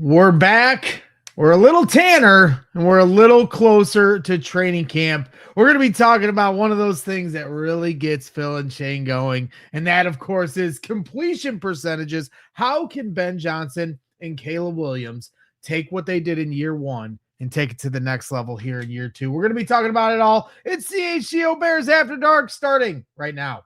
We're back. We're a little tanner and we're a little closer to training camp. We're going to be talking about one of those things that really gets Phil and Shane going. And that, of course, is completion percentages. How can Ben Johnson and Caleb Williams take what they did in year one and take it to the next level here in year two? We're going to be talking about it all. It's CHGO Bears After Dark starting right now.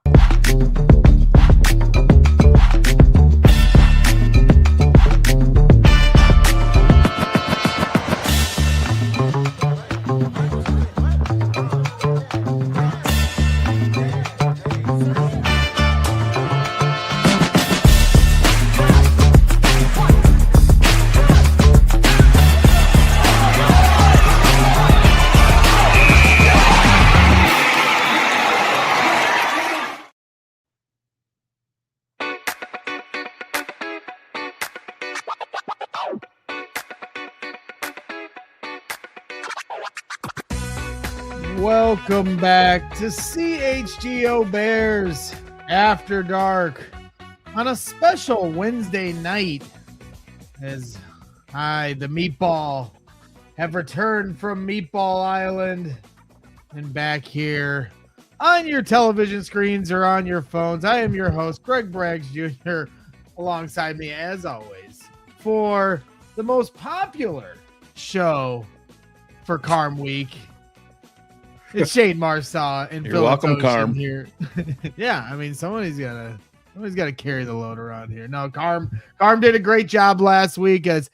Welcome back to CHGO Bears After Dark on a special Wednesday night as I, the Meatball, have returned from Meatball Island and back here on your television screens or on your phones. I am your host, Greg Braggs Jr., alongside me as always for the most popular show for Carm Week. It's Shayne Marsaw and You're welcome, Carm. Here. Yeah, I mean, somebody's got to carry the load around here. No, Carm did a great job last week as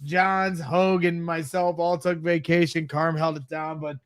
Johns, Hogue, and myself all took vacation. Carm held it down, but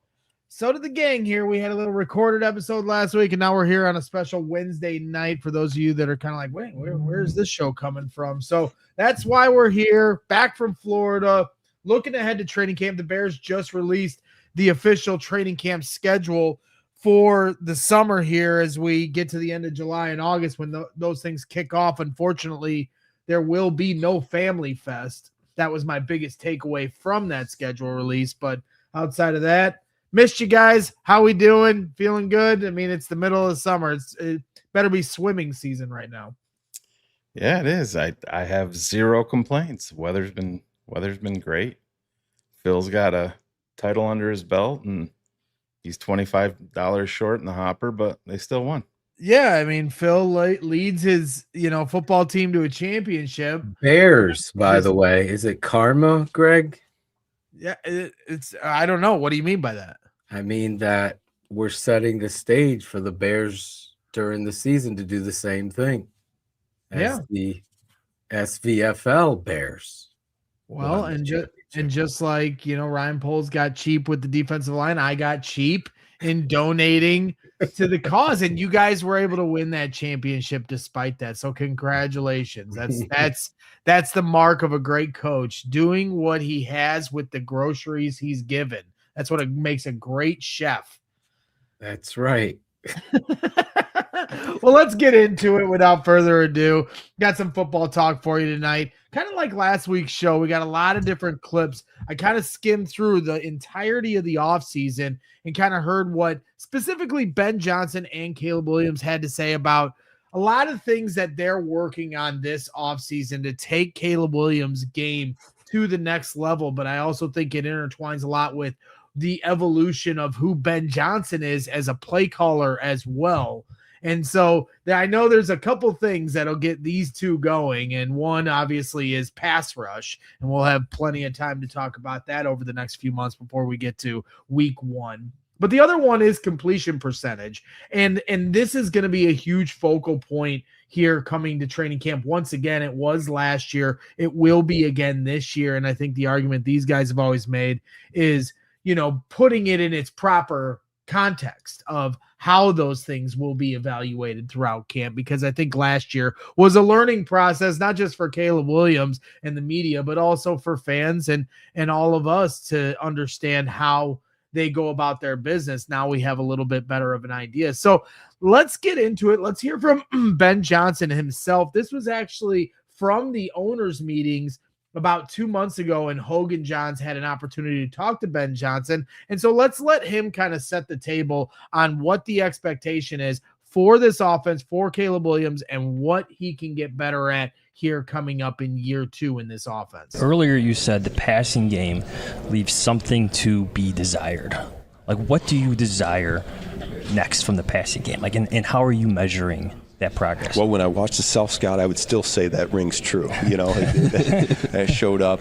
so did the gang here. We had a little recorded episode last week, and now we're here on a special Wednesday night for those of you that are kind of like, wait, where's this show coming from? So that's why we're here, back from Florida, looking ahead to training camp. The Bears just released the official training camp schedule for the summer here as we get to the end of July and August when those things kick off. Unfortunately, there will be no Family Fest. That was my biggest takeaway from that schedule release. But outside of that, missed you guys. How we doing? Feeling good? I mean, it's the middle of the summer. It better be swimming season right now. Yeah, it is. I have zero complaints. Weather's been great. Phil's got a title under his belt and he's $25 short in the hopper, but they still won. Yeah, I mean, Phil leads his football team to a championship. Bears, by the way. Is it karma, Greg? Yeah, it's I don't know. What do you mean by that? I mean that we're setting the stage for the Bears during the season to do the same thing as the SVFL Bears. Well, and just like, Ryan Poles got cheap with the defensive line, I got cheap in donating to the cause, and you guys were able to win that championship despite that. So congratulations. That's the mark of a great coach, doing what he has with the groceries he's given. That's what makes a great chef. That's right. Well, let's get into it without further ado. Got some football talk for you tonight. Kind of like last week's show, we got a lot of different clips. I kind of skimmed through the entirety of the offseason and kind of heard what specifically Ben Johnson and Caleb Williams had to say about a lot of things that they're working on this offseason to take Caleb Williams' game to the next level. But I also think it intertwines a lot with the evolution of who Ben Johnson is as a play caller as well. And so I know there's a couple things that'll get these two going. And one obviously is pass rush. And we'll have plenty of time to talk about that over the next few months before we get to week one. But the other one is completion percentage. And this is going to be a huge focal point here coming to training camp. Once again, it was last year. It will be again this year. And I think the argument these guys have always made is, putting it in its proper context of how those things will be evaluated throughout camp, because I think last year was a learning process, not just for Caleb Williams and the media, but also for fans and all of us to understand how they go about their business. Now we have a little bit better of an idea. So let's get into it. Let's hear from Ben Johnson himself. This was actually from the owners' meetings about 2 months ago, and Hogan Johns had an opportunity to talk to Ben Johnson. And so let's let him kind of set the table on what the expectation is for this offense, for Caleb Williams, and what he can get better at here coming up in year 2 in this offense. Earlier you said the passing game leaves something to be desired. Like, what do you desire next from the passing game? Like, and how are you measuring that progress? Well, when I watched the self-scout, I would still say that rings true. You know, it showed up.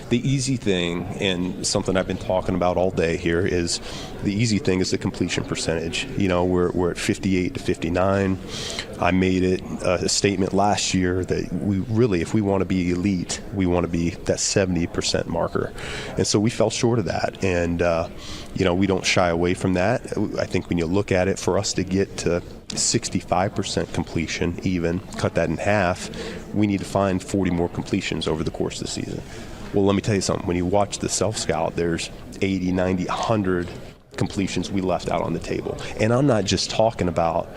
The easy thing, and something I've been talking about all day here, is the easy thing is the completion percentage. You know, we're at 58 to 59. I made it a statement last year that we really, if we want to be elite, we want to be that 70% marker. And so we fell short of that. And, we don't shy away from that. I think when you look at it, for us to get to 65% completion, even cut that in half, we need to find 40 more completions over the course of the season. Well, let me tell you something. When you watch the self-scout, there's 80, 90, 100 completions we left out on the table. And I'm not just talking about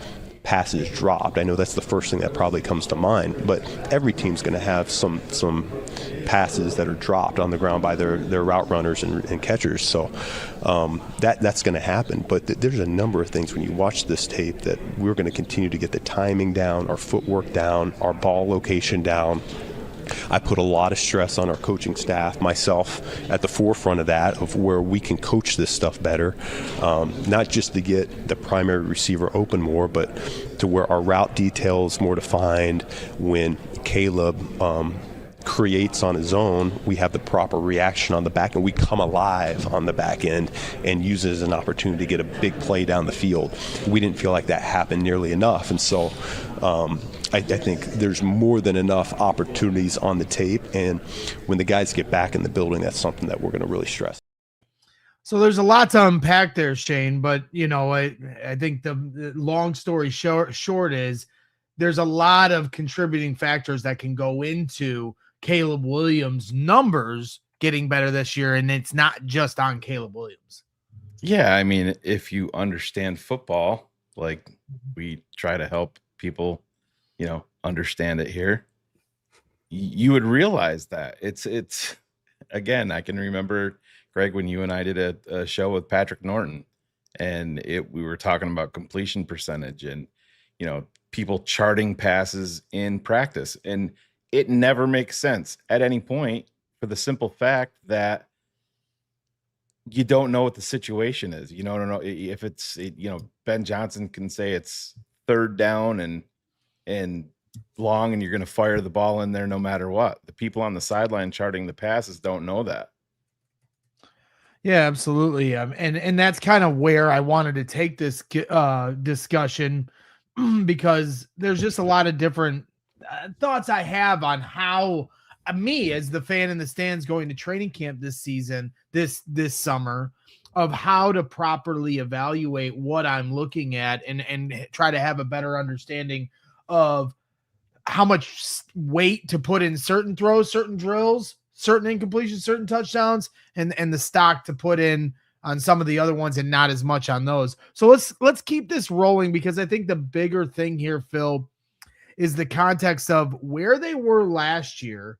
passes dropped. I know that's the first thing that probably comes to mind, but every team's going to have some passes that are dropped on the ground by their route runners and catchers. So that's going to happen. But there's a number of things when you watch this tape that we're going to continue to get the timing down, our footwork down, our ball location down. I put a lot of stress on our coaching staff, myself at the forefront of that, of where we can coach this stuff better, not just to get the primary receiver open more, but to where our route detail is more defined. When Caleb creates on his own, we have the proper reaction on the back end. We come alive on the back end and use it as an opportunity to get a big play down the field. We didn't feel like that happened nearly enough. And so I think there's more than enough opportunities on the tape. And when the guys get back in the building, that's something that we're going to really stress. So there's a lot to unpack there, Shane, but I think the long story short is there's a lot of contributing factors that can go into Caleb Williams' numbers getting better this year, and it's not just on Caleb Williams. Yeah, I mean, if you understand football, like we try to help people, understand it here, you would realize that it's again, I can remember, Greg, when you and I did a show with Patrick Norton, and we were talking about completion percentage and people charting passes in practice, and it never makes sense at any point, for the simple fact that you don't know what the situation is. You don't know if it's Ben Johnson can say it's third down and long, and you're going to fire the ball in there no matter what. The people on the sideline charting the passes don't know that. Yeah, absolutely. And that's kind of where I wanted to take this discussion, because there's just a lot of different thoughts I have on how me as the fan in the stands going to training camp this season, this summer, of how to properly evaluate what I'm looking at and try to have a better understanding of how much weight to put in certain throws, certain drills, certain incompletions, certain touchdowns, and the stock to put in on some of the other ones and not as much on those. So let's keep this rolling, because I think the bigger thing here, Phil, is the context of where they were last year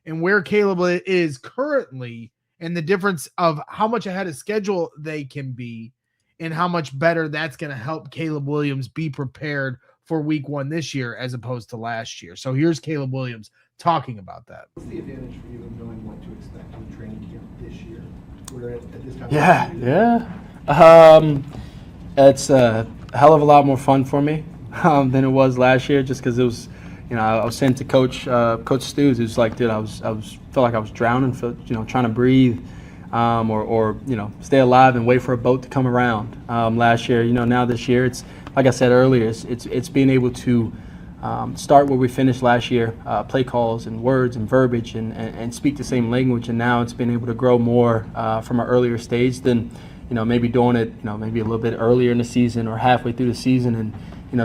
and where Caleb is currently, and the difference of how much ahead of schedule they can be and how much better that's going to help Caleb Williams be prepared for week 1 this year as opposed to last year. So here's Caleb Williams talking about that. What's the advantage for you in knowing what to expect in training camp this year? We're at this time. It's a hell of a lot more fun for me than it was last year, just because it was, I was saying to Coach Stews, it was like, dude, I felt like I was drowning, trying to breathe, or stay alive and wait for a boat to come around. Last year, now this year, it's like I said earlier, it's being able to start where we finished last year, play calls and words and verbiage and speak the same language, and now it's been able to grow more from an earlier stage than maybe doing it maybe a little bit earlier in the season or halfway through the season, and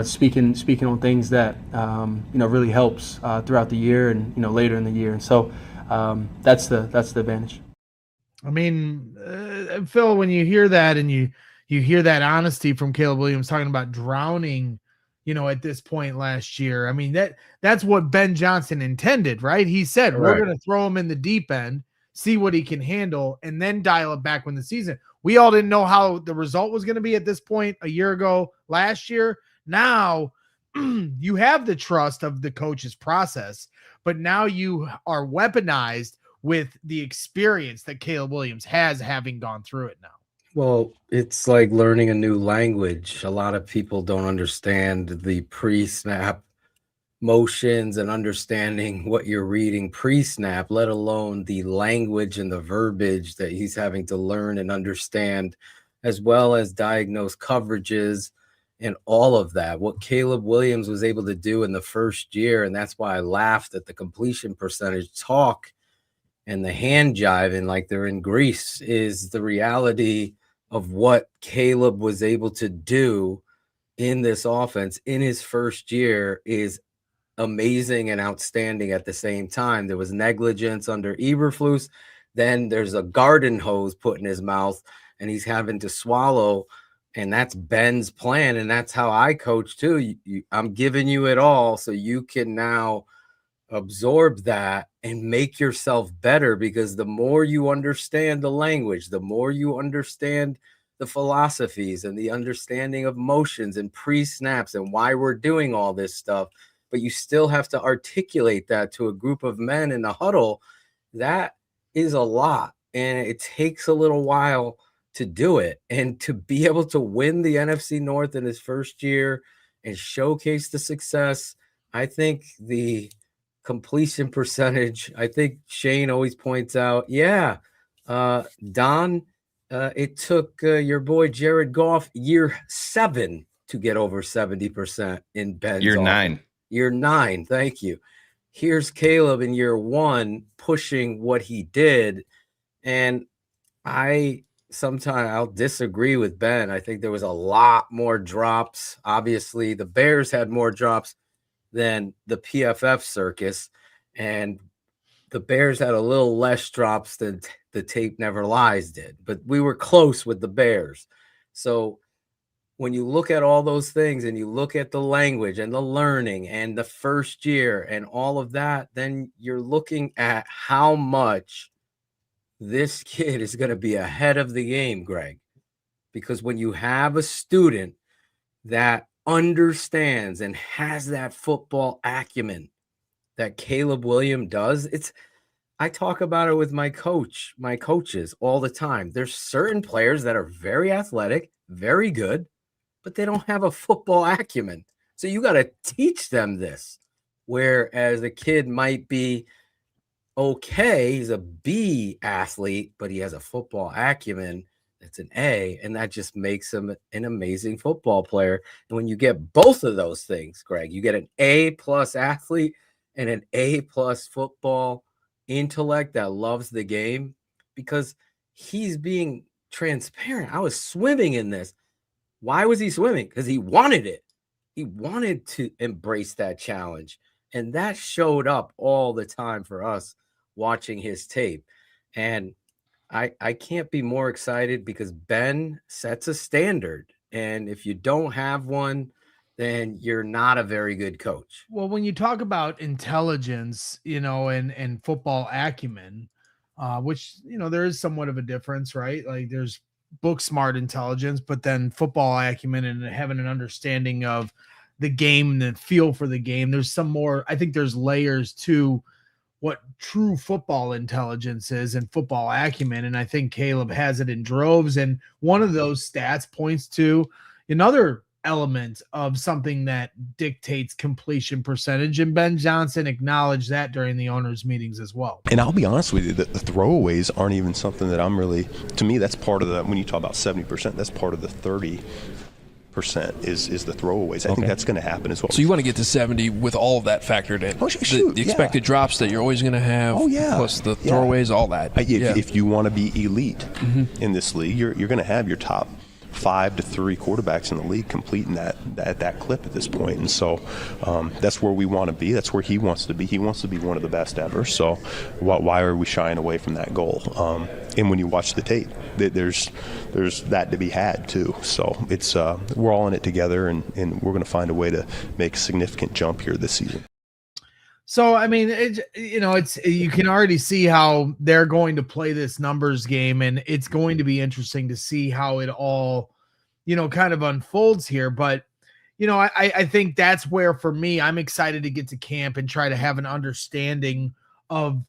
speaking on things that really helps throughout the year and later in the year. And so that's the advantage. I mean, Phil, when you hear that and you hear that honesty from Caleb Williams talking about drowning, at this point last year, I mean, that's what Ben Johnson intended, right? He said, we're going to throw him in the deep end, see what he can handle, and then dial it back when the season. We all didn't know how the result was going to be at this point a year ago, last year. Now you have the trust of the coach's process, but now you are weaponized with the experience that Caleb Williams has, having gone through it now. Well, it's like learning a new language. A lot of people don't understand the pre-snap motions and understanding what you're reading pre-snap, let alone the language and the verbiage that he's having to learn and understand, as well as diagnose coverages and all of that. What Caleb Williams was able to do in the first year, and that's why I laughed at the completion percentage talk and the hand jiving like they're in Greece, is the reality of what Caleb was able to do in this offense in his first year is amazing and outstanding at the same time. There was negligence under Eberflus. Then there's a garden hose put in his mouth and he's having to swallow. And that's Ben's plan. And that's how I coach too. I'm giving you it all so you can now absorb that and make yourself better, because the more you understand the language, the more you understand the philosophies and the understanding of motions and pre-snaps and why we're doing all this stuff, but you still have to articulate that to a group of men in a huddle. That is a lot, and it takes a little while to do it. And to be able to win the NFC North in his first year and showcase the success, I think the completion percentage, I think Shane always points out, Don, it took your boy Jared Goff year 7 to get over 70% in Ben's Year offense. 9. Year 9, thank you. Here's Caleb in year 1 pushing what he did. And sometimes I'll disagree with Ben. I think there was a lot more drops. Obviously, the Bears had more drops than the PFF circus, and the Bears had a little less drops than the Tape Never Lies did, but we were close with the Bears. So when you look at all those things and you look at the language and the learning and the first year and all of that, then you're looking at how much this kid is going to be ahead of the game, Greg. Because when you have a student that understands and has that football acumen that Caleb Williams does, I talk about it with my coaches all the time. There's certain players that are very athletic, very good, but they don't have a football acumen. So you got to teach them this. Whereas a kid might be okay, he's a B athlete, but he has a football acumen. It's an A, and that just makes him an amazing football player. And when you get both of those things, Greg, you get an A+ athlete and an A+ football intellect that loves the game, because he's being transparent. I was swimming in this. Why was he swimming? Because he wanted it. He wanted to embrace that challenge. And that showed up all the time for us watching his tape. And I can't be more excited, because Ben sets a standard. And if you don't have one, then you're not a very good coach. Well, when you talk about intelligence, and football acumen, which, there is somewhat of a difference, right? Like there's book smart intelligence, but then football acumen and having an understanding of the game and the feel for the game. There's some more, I think there's layers to what true football intelligence is and football acumen. And I think Caleb has it in droves. And one of those stats points to another element of something that dictates completion percentage. And Ben Johnson acknowledged that during the owners' meetings as well. And I'll be honest with you, the throwaways aren't even something that I'm really, to me, that's part of the, when you talk about 70%, that's part of the 30% is the throwaways. I think that's going to happen as well. So you want to get to 70 with all of that factored in. Oh, shoot, the expected drops that you're always going to have, plus the throwaways, all that. If you want to be elite in this league, you're going to have your top 5 to 3 quarterbacks in the league completing that clip at this point. And so that's where we want to be. That's where he wants to be. He wants to be one of the best ever. So why are we shying away from that goal? And when you watch the tape, there's that to be had too. So it's we're all in it together, and we're going to find a way to make a significant jump here this season. So, I mean, you can already see how they're going to play this numbers game, and it's going to be interesting to see how it all, kind of unfolds here. But, I think that's where, for me, I'm excited to get to camp and try to have an understanding of,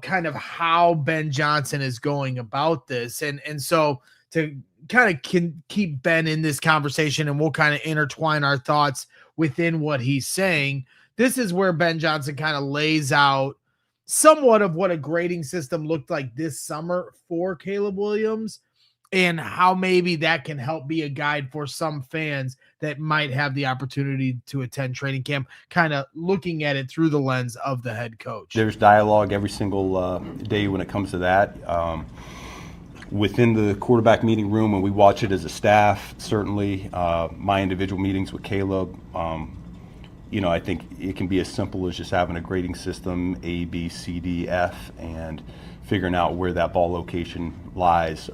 kind of how Ben Johnson is going about this. And so to kind of can keep Ben in this conversation, and we'll kind of intertwine our thoughts within what he's saying. This is where Ben Johnson kind of lays out somewhat of what a grading system looked like this summer for Caleb Williams, and how maybe that can help be a guide for some fans that might have the opportunity to attend training camp, kind of looking at it through the lens of the head coach. There's dialogue every single day when it comes to that. Within the quarterback meeting room, when we watch it as a staff, certainly my individual meetings with Caleb, I think it can be as simple as just having a grading system, A, B, C, D, F, and figuring out where that ball location lies.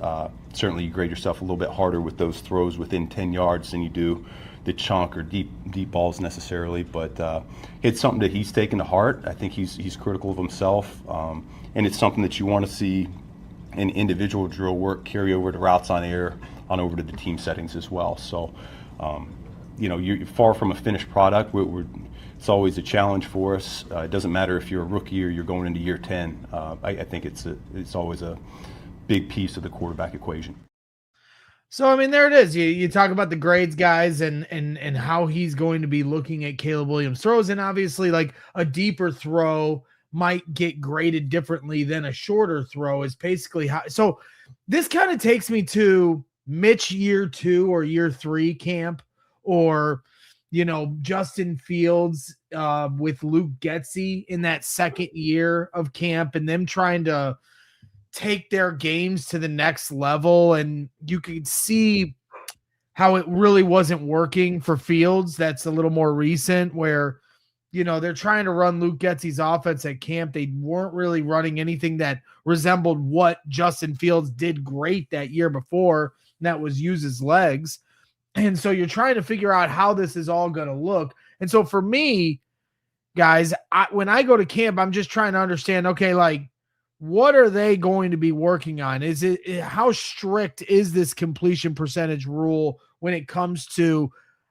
Certainly you grade yourself a little bit harder with those throws within 10 yards than you do the chunk or deep balls necessarily, but it's something that he's taken to heart. I think he's critical of himself, and it's something that you want to see in individual drill work carry over to routes on air, on over to the team settings as well. So, you're far from a finished product. It's always a challenge for us. It doesn't matter if you're a rookie or you're going into year 10. I think it's always a big piece of the quarterback equation. So, I mean, there it is. You talk about the grades, guys, and how he's going to be looking at Caleb Williams throws, and obviously like a deeper throw might get graded differently than a shorter throw is basically how. So this kind of takes me to Mitch year 2 or year 3 camp, or, Justin Fields with Luke Getsy in that second year of camp, and them trying to take their games to the next level. And you could see how it really wasn't working for Fields. That's a little more recent, where, they're trying to run Luke Getsy's offense at camp. They weren't really running anything that resembled what Justin Fields did great that year before, and that was use his legs. And so you're trying to figure out how this is all going to look. And so for me, guys, when I go to camp, I'm just trying to understand, okay, like, what are they going to be working on? How strict is this completion percentage rule when it comes to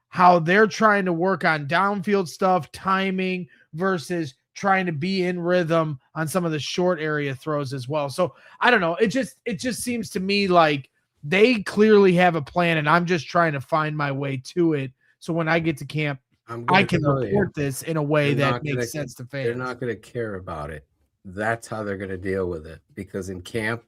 how they're trying to work on downfield stuff, timing, versus trying to be in rhythm on some of the short area throws as well? So I don't know. It just seems to me like they clearly have a plan, and I'm just trying to find my way to it. So when I get to camp, I can report this in a way that makes sense to fans. They're not going to care about it. That's how they're going to deal with it, because in camp,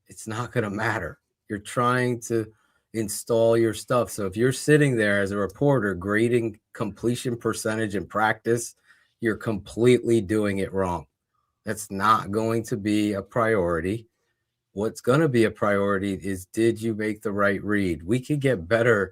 it's not going to matter. You're trying to install your stuff. So if you're sitting there as a reporter grading completion percentage in practice, you're completely doing it wrong. That's not going to be a priority. What's going to be a priority is, did you make the right read? We could get better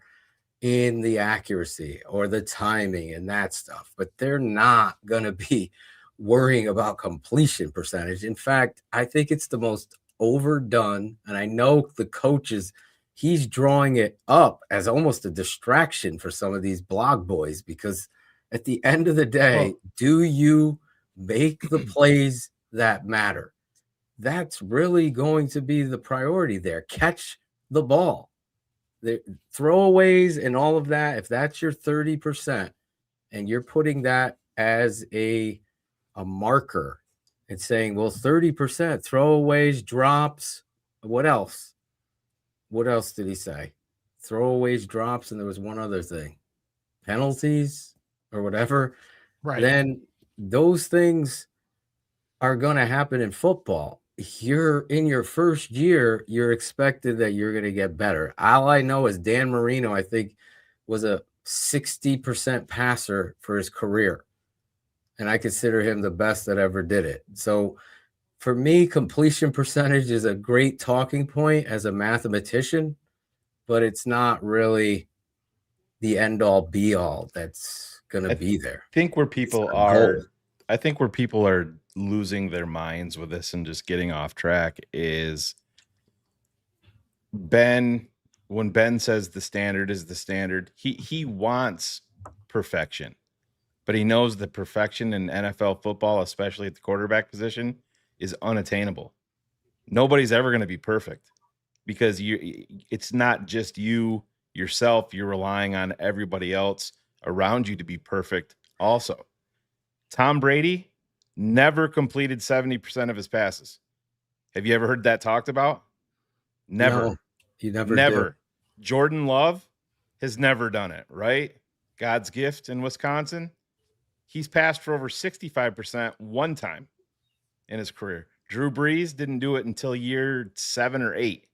in the accuracy or the timing and that stuff, but they're not going to be worrying about completion percentage. In fact, I think it's the most overdone, and I know the coaches, he's drawing it up as almost a distraction for some of these blog boys, because at the end of the day, do you make the plays that matter? That's really going to be the priority there. Catch the ball. The throwaways and all of that, if that's your 30%, and you're putting that as a marker and saying, well, 30% throwaways, drops, what else? What else did he say? Throwaways, drops, and there was one other thing, penalties or whatever. Right. Then those things are going to happen in football. You're in your first year, you're expected that you're going to get better. All I know is Dan Marino, I think, was a 60% passer for his career, and I consider him the best that ever did it. So for me, completion percentage is a great talking point as a mathematician, but it's not really the end all be all that's going to be there. I think where people are losing their minds with this and just getting off track is Ben. When Ben says the standard is the standard, he wants perfection. but he knows the perfection in NFL football, especially at the quarterback position, is unattainable. Nobody's ever going to be perfect because it's not just yourself. You're relying on everybody else around you to be perfect also. Tom Brady never completed 70% of his passes. Have you ever heard that talked about? Never. No, you never Never. Jordan Love has never done it, right? God's gift in Wisconsin. He's passed for over 65% one time in his career. Drew Brees didn't do it until year 7 or 8.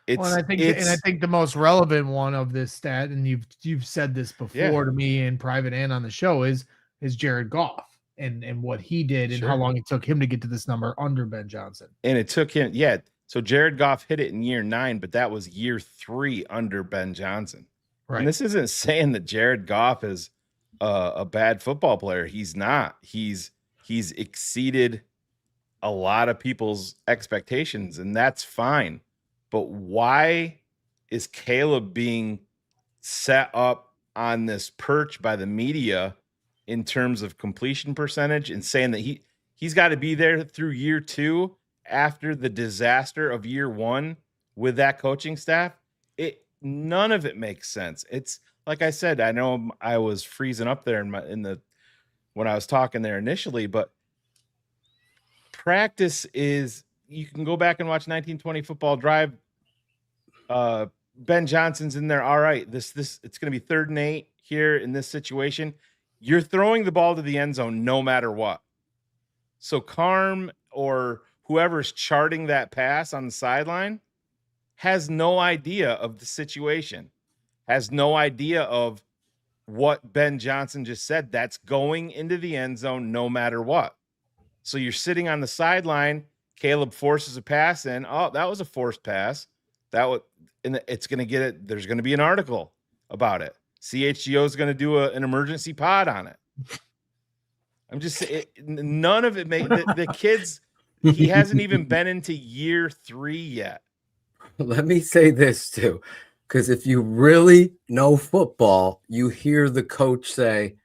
And I think the most relevant one of this stat, and you've said this before to me in private and on the show, is Jared Goff and what he did and how long it took him to get to this number under Ben Johnson. And it took him, so Jared Goff hit it in year 9, but that was year 3 under Ben Johnson. Right. And this isn't saying that Jared Goff is a bad football player. He's not. He's exceeded a lot of people's expectations, and that's fine. But why is Caleb being set up on this perch by the media in terms of completion percentage and saying that he's got to be there through year 2 after the disaster of year 1 with that coaching staff? None of it makes sense. It's like I said, I know I was freezing up there when I was talking there initially, but practice is, you can go back and watch 1920 Football Drive. Ben Johnson's in there. All right, this it's going to be 3rd and 8 here in this situation. You're throwing the ball to the end zone no matter what. So Carm or whoever's charting that pass on the sideline has no idea of the situation, has no idea of what Ben Johnson just said. That's going into the end zone no matter what. So you're sitting on the sideline. Caleb forces a pass in. Oh, that was a forced pass. It's going to get it. There's going to be an article about it. CHGO is going to do an emergency pod on it. I'm just saying, none of it made the kids. He hasn't even been into year 3 yet. Let me say this too, because if you really know football, you hear the coach say,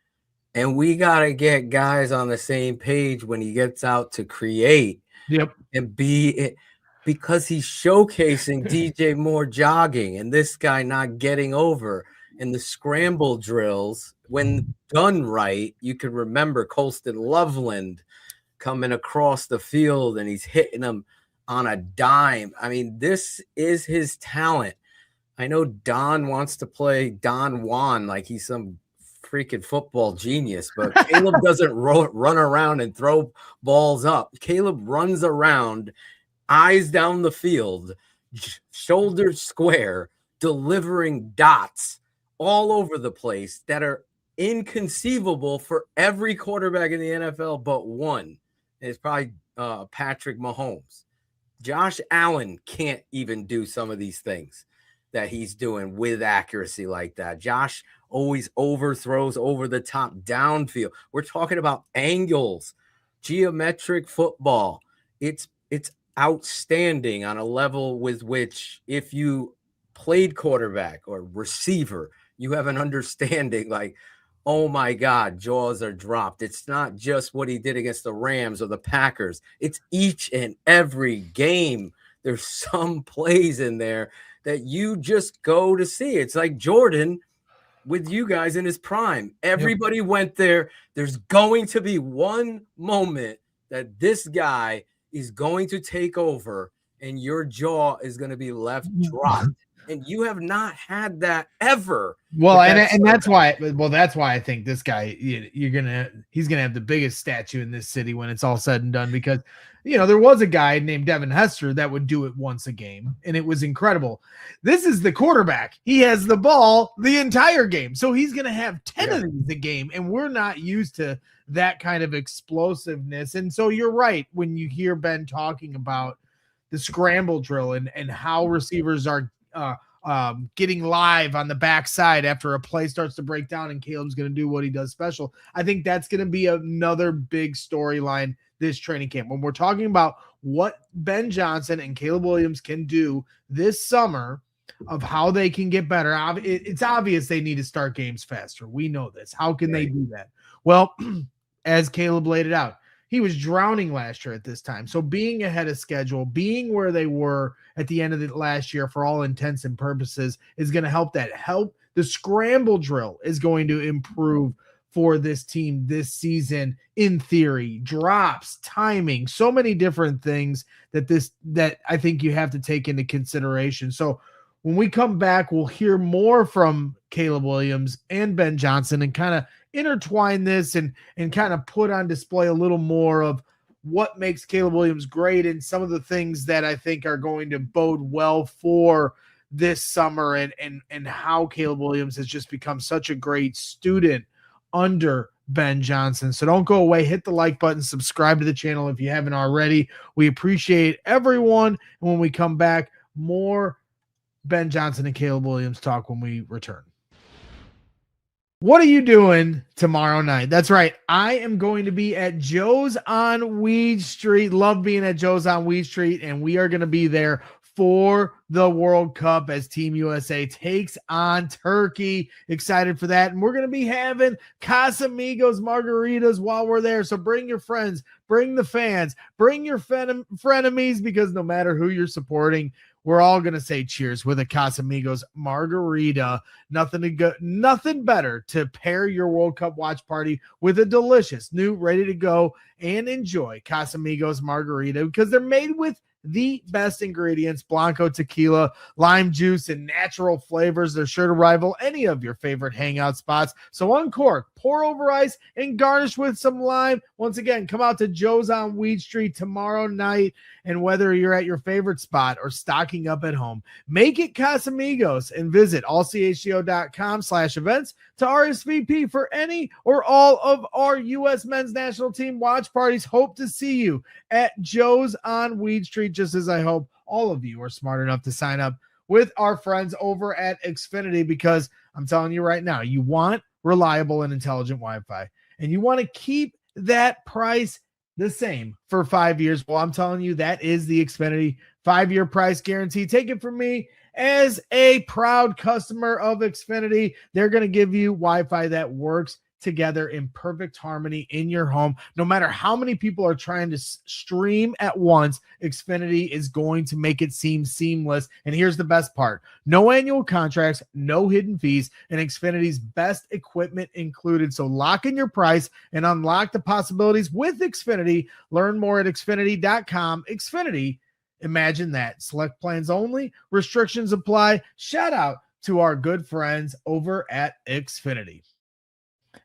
and we got to get guys on the same page when he gets out to create. Yep. And because he's showcasing DJ Moore jogging and this guy not getting over, and the scramble drills, when done right, you can remember Colston Loveland coming across the field and he's hitting them on a dime. I mean, this is his talent. I know Don wants to play Don Juan like he's some freaking football genius, but Caleb doesn't run around and throw balls up. Caleb runs around, eyes down the field, shoulders square, delivering dots all over the place that are inconceivable for every quarterback in the NFL but one. It's probably Patrick Mahomes. Josh Allen can't even do some of these things that he's doing with accuracy like that. Josh always overthrows over the top downfield. We're talking about angles, geometric football. It's outstanding on a level with which if you played quarterback or receiver, you have an understanding like, oh my God, jaws are dropped. It's not just what he did against the Rams or the Packers. It's each and every game. There's some plays in there that you just go to see. It's like Jordan with you guys in his prime. Everybody went there. There's going to be one moment that this guy is going to take over and your jaw is going to be left dropped. And you have not had that ever. Well, and that's why. Well, that's why I think this guy, he's gonna have the biggest statue in this city when it's all said and done. Because there was a guy named Devin Hester that would do it once a game, and it was incredible. This is the quarterback. He has the ball the entire game, so he's gonna have 10 of these a game, and we're not used to that kind of explosiveness. And so you're right when you hear Ben talking about the scramble drill and how receivers are getting live on the backside after a play starts to break down and Caleb's going to do what he does special. I think that's going to be another big storyline this training camp. When we're talking about what Ben Johnson and Caleb Williams can do this summer, of how they can get better. It's obvious they need to start games faster. We know this. How can they do that? Well, as Caleb laid it out, he was drowning last year at this time. So being ahead of schedule, being where they were at the end of the last year for all intents and purposes is going to help that. The scramble drill is going to improve for this team this season in theory. Drops, timing, so many different things that I think you have to take into consideration. So when we come back, we'll hear more from Caleb Williams and Ben Johnson and kind of intertwine this and kind of put on display a little more of what makes Caleb Williams great and some of the things that I think are going to bode well for this summer and how Caleb Williams has just become such a great student under Ben Johnson. So don't go away. Hit the like button, subscribe to the channel if you haven't already. We appreciate everyone. And when we come back, more Ben Johnson and Caleb Williams talk when we return. What are you doing tomorrow night? That's right. I am going to be at Joe's on Weed Street. Love being at Joe's on Weed Street. And we are going to be there for the World Cup as Team USA takes on Turkey. Excited for that. And we're going to be having Casamigos margaritas while we're there. So bring your friends, bring the fans, bring your frenemies, because no matter who you're supporting, we're all going to say cheers with a Casamigos margarita. Nothing better to pair your World Cup watch party with a delicious, new, ready to go and enjoy Casamigos margarita, because they're made with the best ingredients: Blanco tequila, lime juice, and natural flavors. They're sure to rival any of your favorite hangout spots. So uncork, pour over ice, and garnish with some lime. Once again, come out to Joe's on Weed Street tomorrow night. And whether you're at your favorite spot or stocking up at home, make it Casamigos and visit allchgo.com/events to RSVP for any or all of our U.S. men's national team watch parties. Hope to see you at Joe's on Weed Street, just as I hope all of you are smart enough to sign up with our friends over at Xfinity, because I'm telling you right now, you want reliable and intelligent Wi-Fi, and you want to keep that price the same for 5 years. Well, I'm telling you, that is the Xfinity 5-year price guarantee. Take it from me as a proud customer of Xfinity. They're going to give you Wi-Fi that works together in perfect harmony in your home. No matter how many people are trying to stream at once, Xfinity is going to make it seem seamless. And here's the best part: no annual contracts, no hidden fees, and Xfinity's best equipment included. So lock in your price and unlock the possibilities with Xfinity. Learn more at Xfinity.com. Xfinity, imagine that. Select plans only. Restrictions apply. Shout out to our good friends over at Xfinity.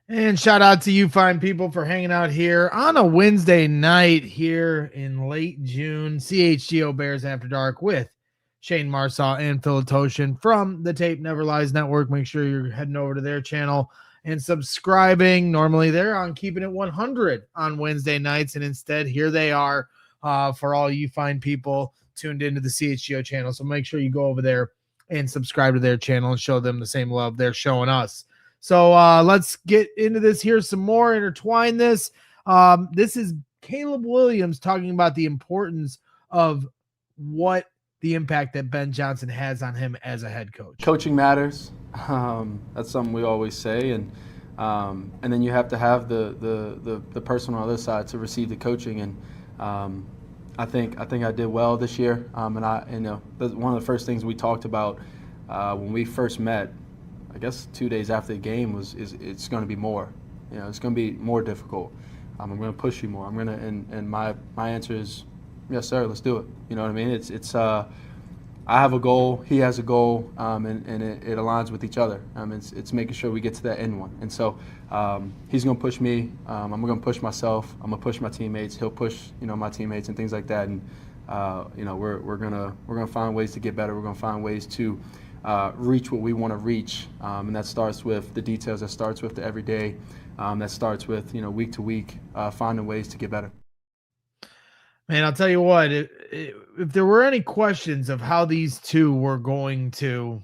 And shout out to you fine people for hanging out here on a Wednesday night here in late June. CHGO Bears After Dark with Shayne Marsaw and Phil Ottochian from the Tape Never Lies Network. Make sure you're heading over to their channel and subscribing. Normally they're on Keeping It 100 on Wednesday nights, and instead here they are for all you fine people tuned into the CHGO channel. So make sure you go over there and subscribe to their channel and show them the same love they're showing us. So let's get into this here some more, intertwine this. This is Caleb Williams talking about the importance of what the impact that Ben Johnson has on him as a head coach. Coaching matters. That's something we always say, and then you have to have the person on the other side to receive the coaching. And I think I did well this year. One of the first things we talked about when we first met, I guess 2 days after the game, it's going to be more. It's going to be more difficult. I'm going to push you more. And my answer is, yes, sir. Let's do it. You know what I mean? It's I have a goal. He has a goal, and it aligns with each other. It's making sure we get to that end one. And so he's going to push me. I'm going to push myself. I'm going to push my teammates. He'll push my teammates and things like that. And we're gonna find ways to get better. We're gonna find ways to reach what we want to reach, and that starts with the details. That starts with the everyday. That starts with week to week, finding ways to get better. Man, I'll tell you what. If there were any questions of how these two were going to,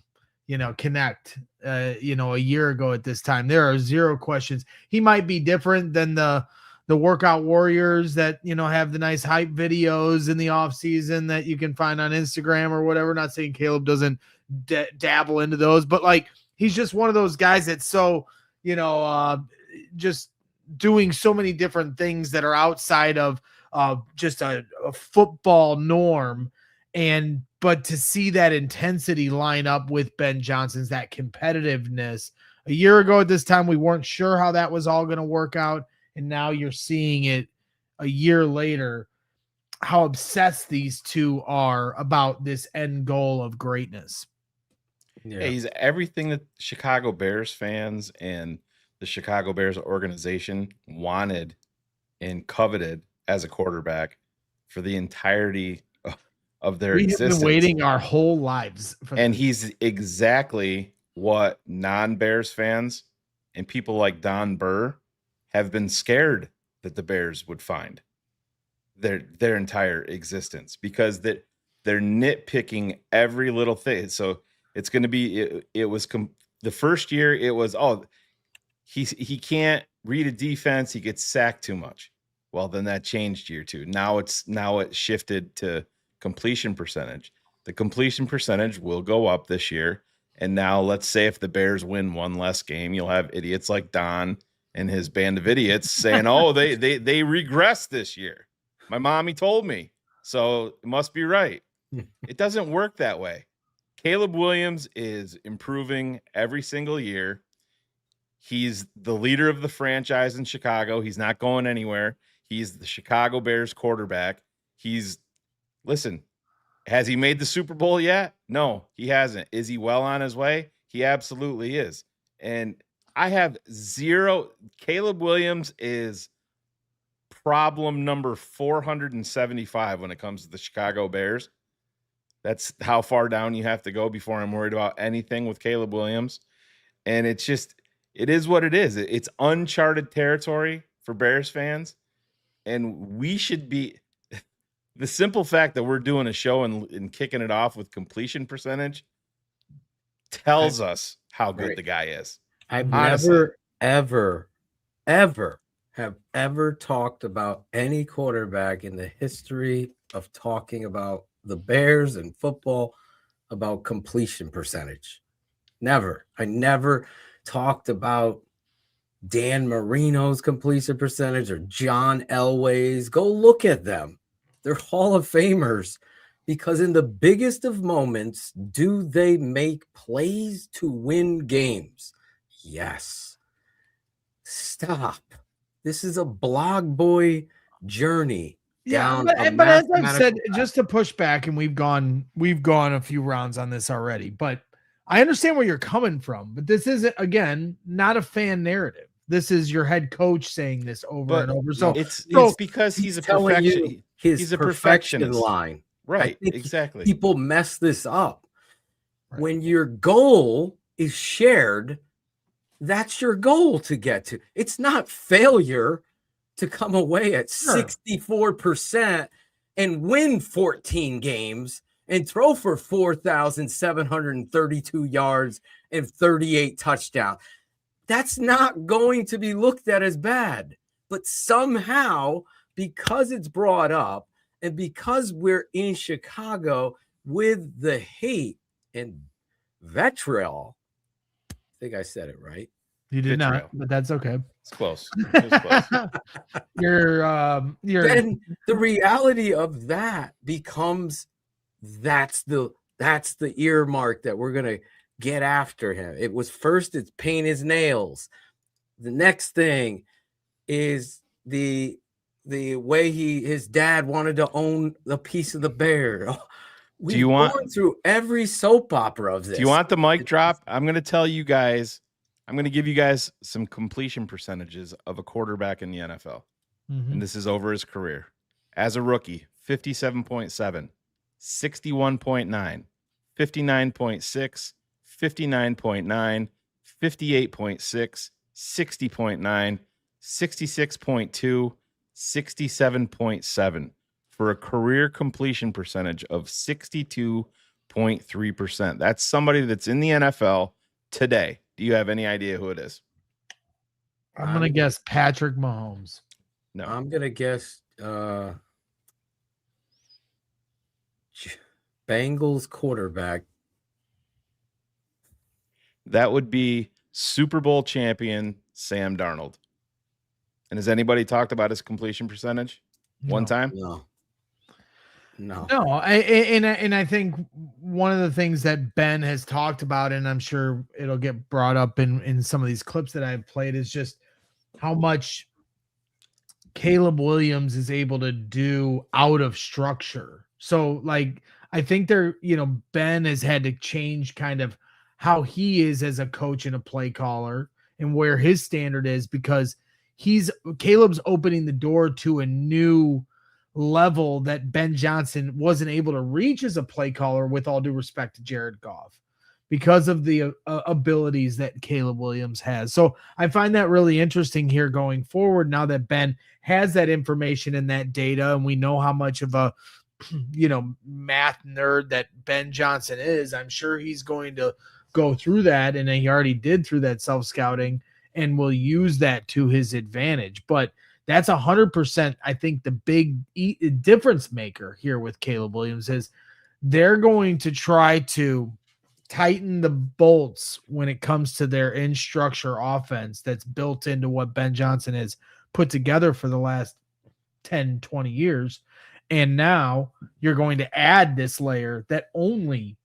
connect, a year ago at this time, there are zero questions. He might be different than the the workout warriors that, have the nice hype videos in the off season that you can find on Instagram or whatever. Not saying Caleb doesn't dabble into those, but like, he's just one of those guys that's so, just doing so many different things that are outside of just a football norm. But to see that intensity line up with Ben Johnson's, that competitiveness. A year ago at this time, we weren't sure how that was all going to work out. And now you're seeing it a year later, how obsessed these two are about this end goal of greatness. Yeah, he's everything that Chicago Bears fans and the Chicago Bears organization wanted and coveted as a quarterback for the entirety of their existence. We've been waiting our whole lives for and he's exactly what non-Bears fans and people like Don Burr have been scared that the Bears would find their entire existence, because they're nitpicking every little thing. So it's going to be the first year it was he can't read a defense, he gets sacked too much. Well, then that changed year 2. Now it shifted to completion percentage. The completion percentage will go up this year. And now let's say if the Bears win one less game, you'll have idiots like Don and his band of idiots saying, oh, they regressed this year. My mommy told me, so it must be right. It doesn't work that way. Caleb Williams is improving every single year. He's the leader of the franchise in Chicago. He's not going anywhere. He's the Chicago Bears quarterback. Listen, has he made the Super Bowl yet? No, he hasn't. Is he well on his way? He absolutely is. And I have zero. Caleb Williams is problem number 475 when it comes to the Chicago Bears. That's how far down you have to go before I'm worried about anything with Caleb Williams. And it is what it is. It's uncharted territory for Bears fans. And we should be, the simple fact that we're doing a show and kicking it off with completion percentage tells us how good the guy is. I've never, ever talked about any quarterback in the history of talking about the Bears and football about completion percentage. Never. I never talked about Dan Marino's completion percentage or John Elway's. Go look at them. They're Hall of Famers, because in the biggest of moments, do they make plays to win games? Yes. Stop. This is a blog boy journey. Yeah, but as I've said, just to push back, and we've gone a few rounds on this already, but I understand where you're coming from. But this isn't, again, not a fan narrative. This is your head coach saying this over and over. So it's because he's a perfectionist. He's a perfectionist line. Right, exactly. People mess this up. Right. When your goal is shared, that's your goal to get to. It's not failure to come away at 64% and win 14 games and throw for 4,732 yards and 38 touchdowns. That's not going to be looked at as bad. But somehow, because it's brought up and because we're in Chicago with the hate and vitriol, I think I said it right. You did not, but that's okay. It's close. It's close. Then the reality of that becomes that's the earmark that we're gonna get after him. It was first, it's paint his nails. The next thing is the way his dad wanted to own a piece of the Bear. We've gone through every soap opera of this. Do you want the mic drop? I'm going to tell you guys. I'm going to give you guys some completion percentages of a quarterback in the NFL. Mm-hmm. And this is over his career. As a rookie, 57.7, 61.9, 59.6, 59.9, 58.6, 60.9, 66.2, 67.7 for a career completion percentage of 62.3%. That's somebody that's in the NFL today. Do you have any idea who it is? I'm going to guess Patrick Mahomes. No. I'm gonna guess Bengals quarterback. That would be Super Bowl champion Sam Darnold. And has anybody talked about his completion percentage one No. time? No. And I think one of the things that Ben has talked about, and I'm sure it'll get brought up in some of these clips that I've played, is just how much Caleb Williams is able to do out of structure. So like, I think Ben has had to change kind of how he is as a coach and a play caller and where his standard is, because Caleb's opening the door to a new level that Ben Johnson wasn't able to reach as a play caller, with all due respect to Jared Goff, because of the abilities that Caleb Williams has. So I find that really interesting here going forward, now that Ben has that information and that data, and we know how much of a math nerd that Ben Johnson is. I'm sure he's going to go through that, and he already did through that self-scouting, and will use that to his advantage. But that's 100%, I think, the big difference maker here with Caleb Williams is they're going to try to tighten the bolts when it comes to their in-structure offense that's built into what Ben Johnson has put together for the last 10, 20 years. And now you're going to add this layer that only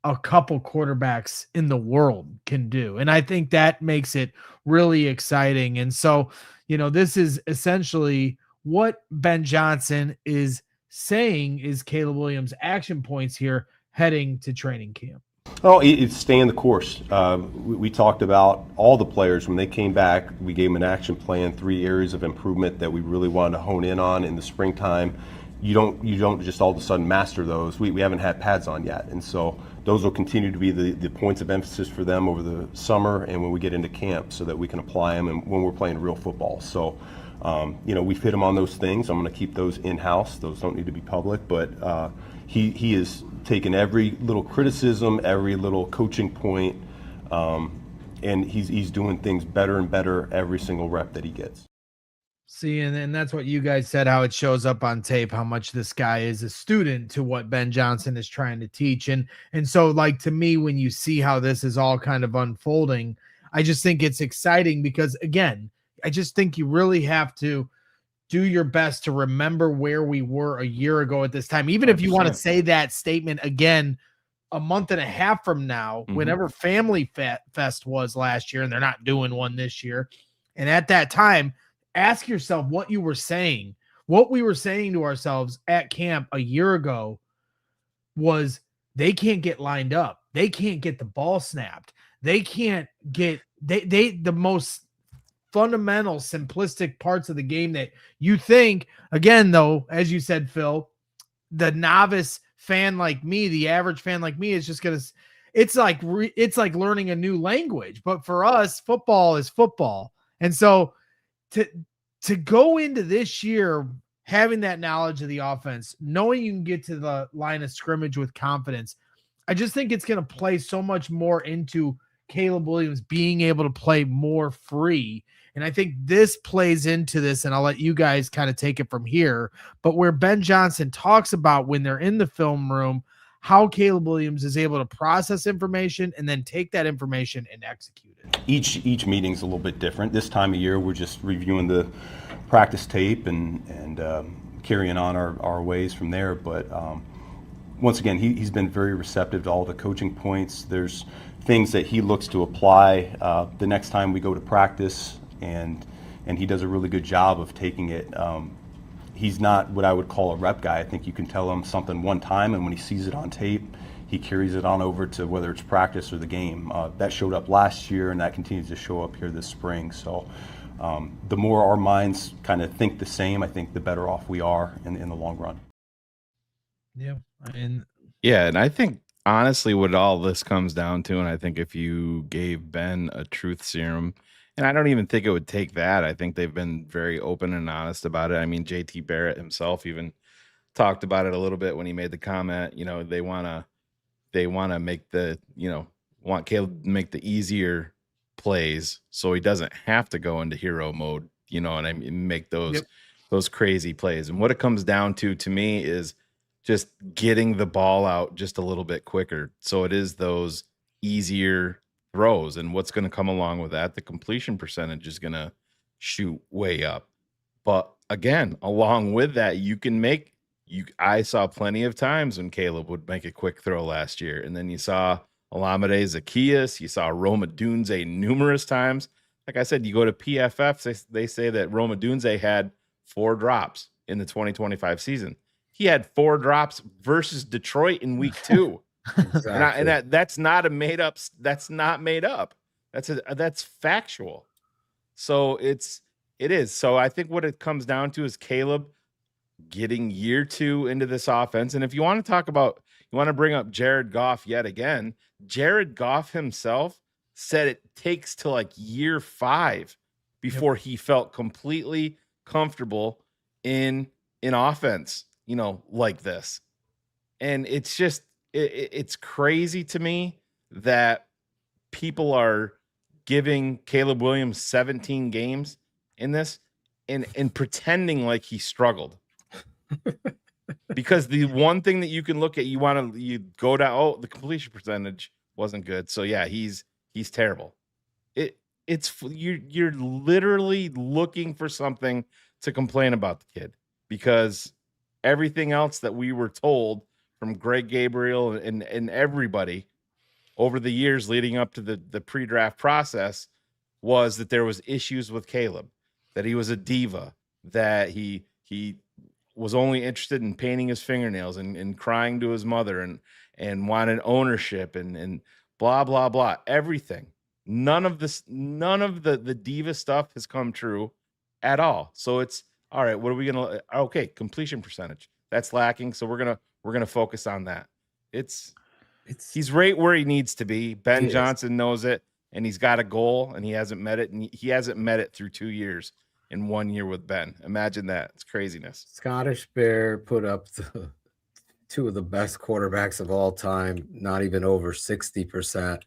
a couple quarterbacks in the world can do. And I think that makes it really exciting. And so, this is essentially what Ben Johnson is saying is Caleb Williams' action points here heading to training camp. Oh, it's staying the course. We talked about all the players when they came back. We gave them an action plan, 3 areas of improvement that we really wanted to hone in on in the springtime. You don't just all of a sudden master those. We haven't had pads on yet, and so those will continue to be the points of emphasis for them over the summer and when we get into camp, so that we can apply them and when we're playing real football. So, we've hit him on those things. I'm going to keep those in-house. Those don't need to be public, but he is taken every little criticism, every little coaching point, and he's doing things better and better every single rep that he gets. See, and that's what you guys said, how it shows up on tape, how much this guy is a student to what Ben Johnson is trying to teach. And so, like, to me, when you see how this is all kind of unfolding, I just think it's exciting because, again, I just think you really have to do your best to remember where we were a year ago at this time. Even if you want to say that statement again a month and a half from now, whenever Family Fest was last year, and they're not doing one this year. And at that time, ask yourself what you were saying. What we were saying to ourselves at camp a year ago was they can't get lined up. They can't get the ball snapped. They can't get the most fundamental, simplistic parts of the game that you think, again, though, as you said, Phil, the novice fan like me, the average fan like me is just going to, it's like learning a new language. But for us, football is football. And so to go into this year having that knowledge of the offense, knowing you can get to the line of scrimmage with confidence, I just think it's going to play so much more into Caleb Williams being able to play more free. And I think this plays into this, and I'll let you guys kind of take it from here, but where Ben Johnson talks about when they're in the film room, how Caleb Williams is able to process information and then take that information and execute it. Each meeting's a little bit different. This time of year, we're just reviewing the practice tape and carrying on our ways from there. But once again, he's been very receptive to all the coaching points. There's things that he looks to apply the next time we go to practice, and he does a really good job of taking it. He's not what I would call a rep guy. I think you can tell him something one time, and when he sees it on tape, he carries it on over to whether it's practice or the game. That showed up last year, and that continues to show up here this spring. So the more our minds kind of think the same, I think the better off we are in the long run. Yeah. And I think honestly what all this comes down to, and I think if you gave Ben a truth serum, and I don't even think it would take that. I think they've been very open and honest about it. I mean, JT Barrett himself even talked about it a little bit when he made the comment, they want to make want Caleb to make the easier plays so he doesn't have to go into hero mode, and I mean, make those those crazy plays. And what it comes down to me is just getting the ball out just a little bit quicker. So it is those easier throws. And what's going to come along with that? The completion percentage is going to shoot way up. But again, along with that, I saw plenty of times when Caleb would make a quick throw last year. And then you saw Olamide Zaccheaus, you saw Roma Dunze numerous times. Like I said, you go to PFF, they say that Roma Dunze had 4 drops in the 2025 season. He had 4 drops versus Detroit in week 2. Exactly. And that's not made up. That's factual. So it is. So I think what it comes down to is Caleb getting year 2 into this offense. And if you want to bring up Jared Goff yet again, Jared Goff himself said it takes till like year 5 before he felt completely comfortable in offense, like this. And it's just, it's crazy to me that people are giving Caleb Williams 17 games in this and pretending like he struggled. Because the one thing that you can look at, you go down, the completion percentage wasn't good. So yeah, he's terrible. You're literally looking for something to complain about the kid, because everything else that we were told from Greg Gabriel and everybody over the years leading up to the pre-draft process was that there was issues with Caleb, that he was a diva, that he was only interested in painting his fingernails and crying to his mother and wanted ownership and blah, blah, blah, everything. None of the diva stuff has come true at all. So it's all right. What are we going to, okay. Completion percentage that's lacking. So we're going to focus on that. He's right where he needs to be. Ben Johnson knows it, and he's got a goal and he hasn't met it. And he hasn't met it through 2 years. In 1 year with Ben. Imagine that. It's craziness. Scottish Bear put up 2 of the best quarterbacks of all time, not even over 60%.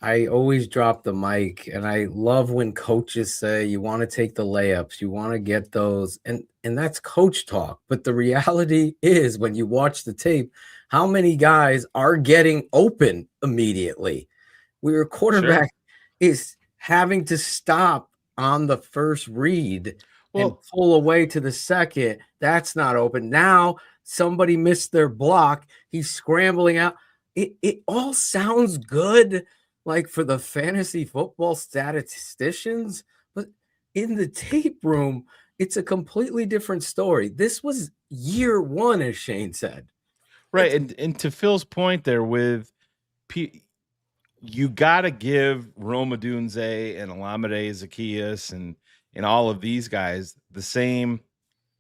I always drop the mic, and I love when coaches say you want to take the layups, you want to get those, and that's coach talk. But the reality is, when you watch the tape, how many guys are getting open immediately? Where a quarterback is having to stop on the first read and pull away to the second. That's not open. Now somebody missed their block. He's scrambling out. It all sounds good, like for the fantasy football statisticians, but in the tape room, it's a completely different story. This was year 1, as Shane said. Right. And to Phil's point there with you got to give Roma Dunze and Olamide Zaccheaus and all of these guys the same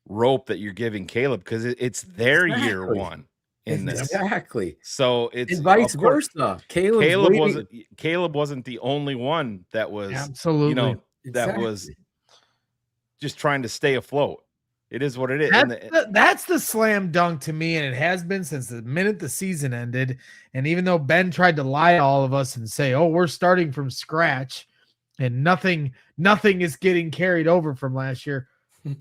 rope that you're giving Caleb, because it's their year 1 in this. Exactly. So it's and vice versa. Caleb wasn't the only one that was absolutely that was just trying to stay afloat. It is what it is. That's the slam dunk to me, and it has been since the minute the season ended. And even though Ben tried to lie to all of us and say, "Oh, we're starting from scratch," and nothing is getting carried over from last year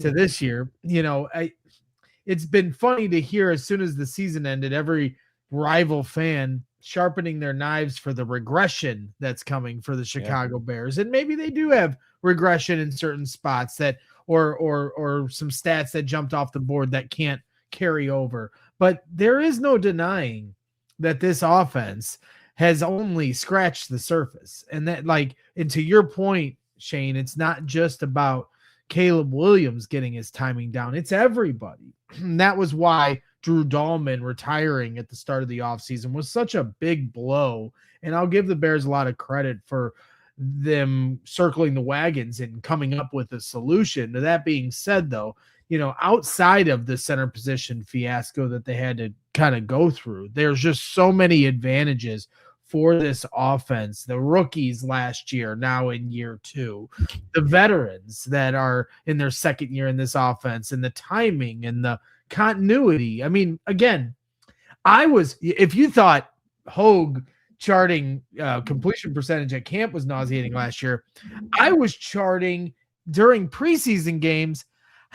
to this year, it's been funny to hear as soon as the season ended, every rival fan sharpening their knives for the regression that's coming for the Chicago Bears, and maybe they do have regression in certain spots that. Or some stats that jumped off the board that can't carry over. But there is no denying that this offense has only scratched the surface. And that, and to your point, Shane, it's not just about Caleb Williams getting his timing down. It's everybody. And that was why Drew Dahlman retiring at the start of the offseason was such a big blow. And I'll give the Bears a lot of credit for them circling the wagons and coming up with a solution. That being said, though, outside of the center position fiasco that they had to kind of go through, there's just so many advantages for this offense. The rookies last year, now in year 2, the veterans that are in their second year in this offense, and the timing and the continuity. I mean, again, if you thought Hogue charting completion percentage at camp was nauseating last year, I was charting during preseason games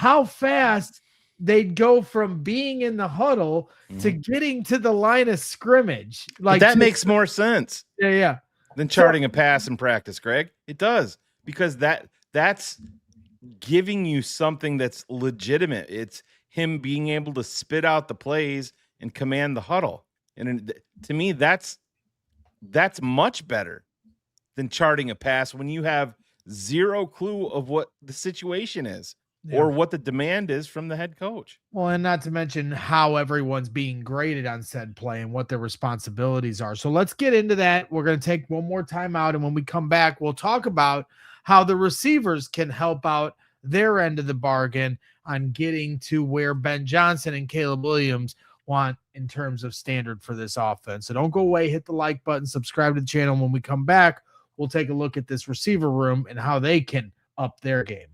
how fast they'd go from being in the huddle to getting to the line of scrimmage. Like but that makes more sense. Yeah. Than charting a pass in practice, Greg. It does, because that's giving you something that's legitimate. It's him being able to spit out the plays and command the huddle. And to me, that's much better than charting a pass when you have zero clue of what the situation is or what the demand is from the head coach. Well, and not to mention how everyone's being graded on said play and what their responsibilities are. So let's get into that. We're going to take one more time out, and when we come back, we'll talk about how the receivers can help out their end of the bargain on getting to where Ben Johnson and Caleb Williams want in terms of standard for this offense. So don't go away, hit the like button, subscribe to the channel. When we come back, we'll take a look at this receiver room and how they can up their game.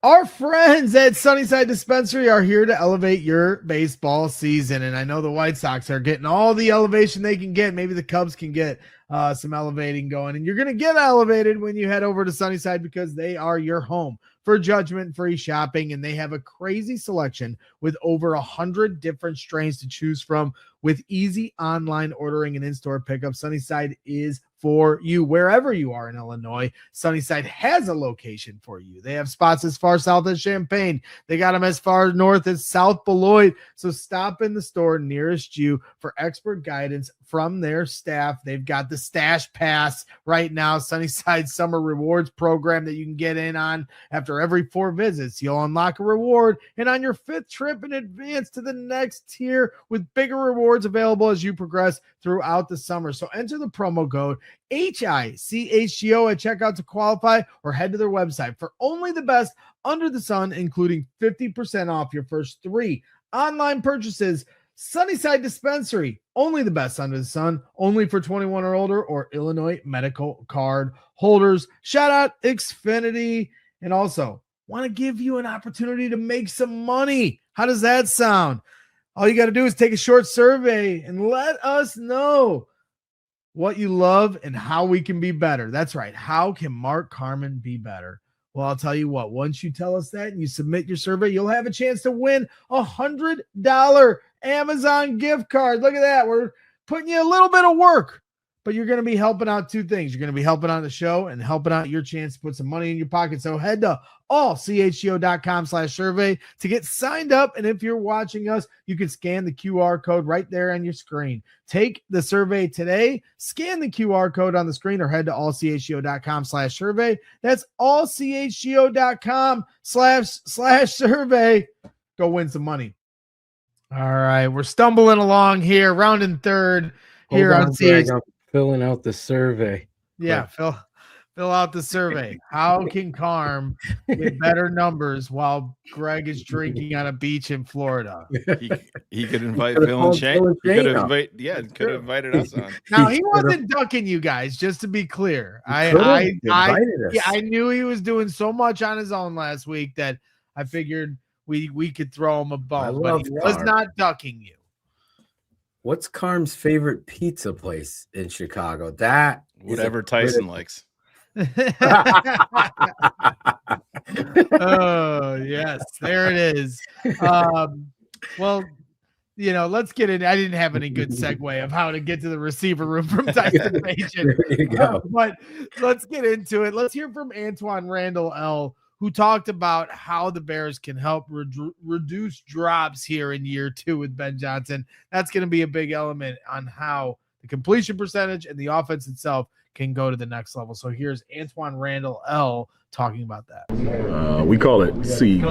Our friends at Sunnyside Dispensary are here to elevate your baseball season. And I know the White Sox are getting all the elevation they can get. Maybe the Cubs can get some elevating going. And you're going to get elevated when you head over to Sunnyside, because they are your home for judgment-free shopping. And they have a crazy selection with over 100 different strains to choose from. With easy online ordering and in-store pickup, Sunnyside is for you. Wherever you are in Illinois, Sunnyside has a location for you. They have spots as far south as Champaign. They got them as far north as South Beloit. So stop in the store nearest you for expert guidance from their staff. They've got the Stash Pass right now, Sunnyside Summer Rewards program that you can get in on. After every 4 visits, you'll unlock a reward, and on your 5th trip, in advance to the next tier with bigger rewards available as you progress throughout the summer. So enter the promo code HICHGO at checkout to qualify, or head to their website for only the best under the sun, including 50% off your first 3 online purchases. Sunnyside Dispensary, only the best under the sun, only for 21 or older or Illinois medical card holders. Shout out Xfinity. And also want to give you an opportunity to make some money. How does that sound? All you got to do is take a short survey and let us know what you love and how we can be better. That's right. How can Mark Carman be better? Well, I'll tell you what, once you tell us that and you submit your survey, you'll have a chance to win a $100 Amazon gift card. Look at that. We're putting you a little bit of work, but you're going to be helping out 2 things. You're going to be helping out the show and helping out your chance to put some money in your pocket. So head to allchgo.com/survey to get signed up. And if you're watching us, you can scan the QR code right there on your screen. Take the survey today, scan the QR code on the screen, or head to allchgo.com/survey. That's allchgo.com/survey. Go win some money. All right. We're stumbling along here, rounding third here on CHGO. Filling out the survey. Yeah, fill out the survey. How can Carm get better numbers while Greg is drinking on a beach in Florida? He could invite Phil and Shane. He could have invited us on. Now he wasn't ducking you guys, just to be clear. I knew he was doing so much on his own last week that I figured we could throw him a bone, but he was not ducking you. What's Carm's favorite pizza place in Chicago? That whatever Tyson likes. Oh, yes, there it is. Well, let's get in. I didn't have any good segue of how to get to the receiver room from Tyson Bagent. There you go. But let's get into it. Let's hear from Antoine Randall L., who talked about how the Bears can help reduce drops here in year 2 with Ben Johnson. That's going to be a big element on how the completion percentage and the offense itself can go to the next level. So here's Antoine Randall L. talking about that. We call it seeds.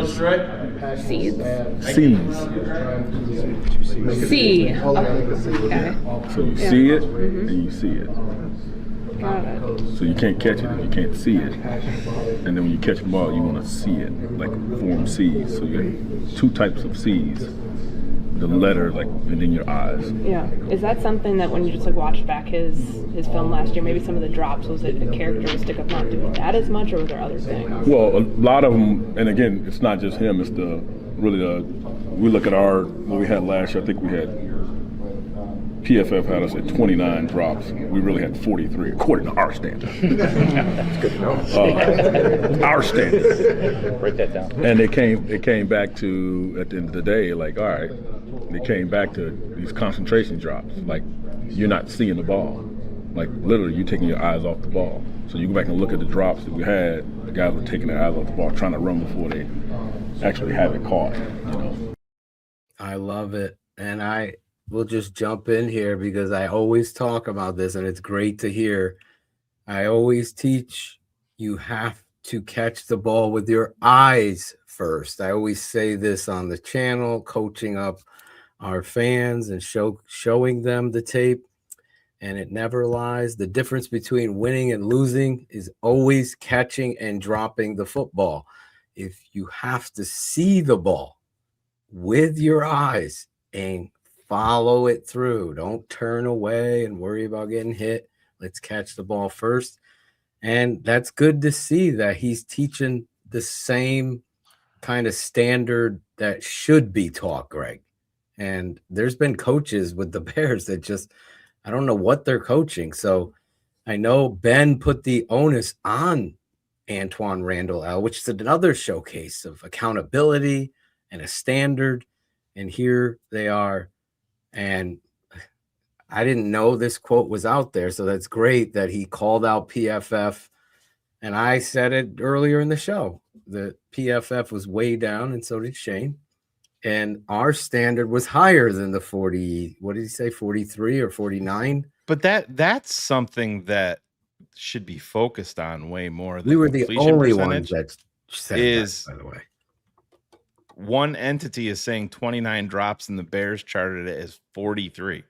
Seeds? Seeds. C. Okay. So you see it and you see it. Got it. So you can't catch it if you can't see it. And then when you catch the ball, you want to see it, like form C's. So you got 2 types of C's. The letter, and then your eyes. Yeah. Is that something that when you just watched back his film last year, maybe some of the drops, was it a characteristic of not doing that as much, or were there other things? Well, a lot of them, and again, it's not just him. It's we look at what we had last year. I think we had PFF had us at 29 drops. We really had 43, according to our standard. That's good to know. Our standard. Write that down. And it came back to, at the end of the day, like, all right, they came back to these concentration drops. Like, you're not seeing the ball. Like, literally, you're taking your eyes off the ball. So you go back and look at the drops that we had, the guys were taking their eyes off the ball, trying to run before they actually have it caught, I love it. And I will just jump in here because I always talk about this, and it's great to hear. I always teach you have to catch the ball with your eyes first. I always say this on the channel, coaching up our fans and showing them the tape. And it never lies. The difference between winning and losing is always catching and dropping the football. If you have to see the ball with your eyes and follow it through, don't turn away and worry about getting hit. Let's catch the ball first. And that's good to see that he's teaching the same kind of standard that should be taught, Greg. And there's been coaches with the Bears that just, I don't know what they're coaching. So I know Ben put the onus on Antoine Randall L, which is another showcase of accountability and a standard. And here they are. And I didn't know this quote was out there. So that's great that he called out PFF. And I said it earlier in the show. The PFF was way down, and so did Shane. And our standard was higher than the 40, what did he say, 43 or 49? But that's something that should be focused on way more. We were the only ones that said is, that, by the way. One entity is saying 29 drops, and the Bears charted it as 43.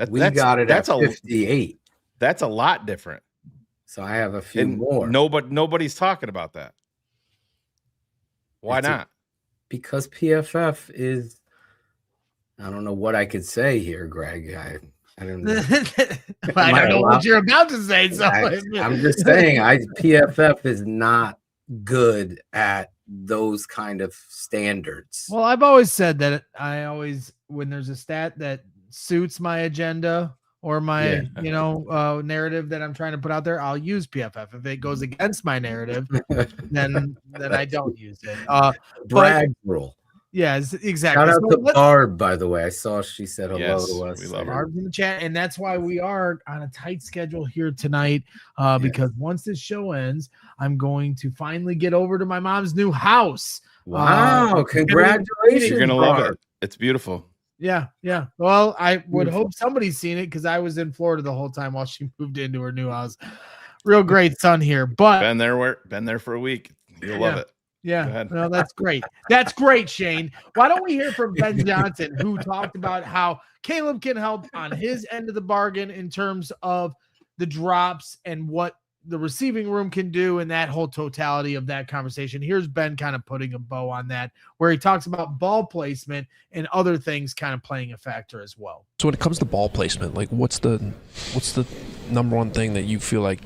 We got it at 58. That's a lot different. So I have a few more. Nobody's talking about that. Why not? Because PFF is, I don't know what I could say here, Greg. I don't know. I don't know what you're about to say. So I'm just saying, PFF is not good at those kind of standards. Well, I've always said that when there's a stat that suits my agenda or my narrative that I'm trying to put out there, I'll use PFF. If it goes against my narrative, then I don't use it. Brag rule. Yes, exactly. Shout out to Barb, by the way. I saw she said hello to us. We love her. Barb's in the chat, and that's why we are on a tight schedule here tonight. Because once this show ends, I'm going to finally get over to my mom's new house. Wow! Congratulations! You're gonna love it. It's beautiful. Yeah. Well, I would hope somebody's seen it because I was in Florida the whole time while she moved into her new house. Real great son here, but been there for a week. You'll love it. Yeah, well, that's great. That's great, Shane. Why don't we hear from Ben Johnson, who talked about how Caleb can help on his end of the bargain in terms of the drops and what the receiving room can do and that whole totality of that conversation. Here's Ben kind of putting a bow on that, where he talks about ball placement and other things kind of playing a factor as well. So when it comes to ball placement, like what's the number one thing that you feel like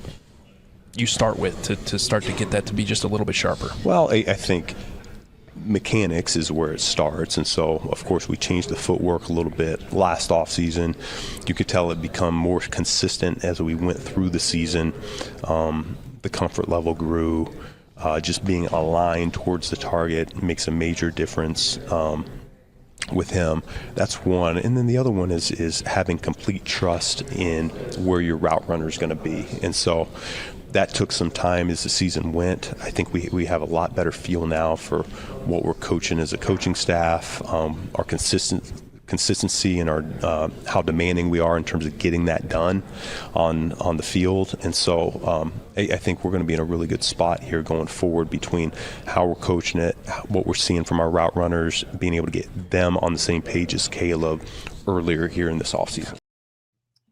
you start with to start to get that to be just a little bit sharper? Well, I think mechanics is where it starts, and so of course we changed the footwork a little bit last off season. You could tell it become more consistent as we went through the season. The comfort level grew. Just being aligned towards the target makes a major difference with him. That's one. And then the other one is having complete trust in where your route runner is going to be. And so that took some time as the season went. I think we have a lot better feel now for what we're coaching as a coaching staff, our consistency and our how demanding we are in terms of getting that done on the field. And so I think we're going to be in a really good spot here going forward between how we're coaching it, what we're seeing from our route runners, being able to get them on the same page as Caleb earlier here in this offseason.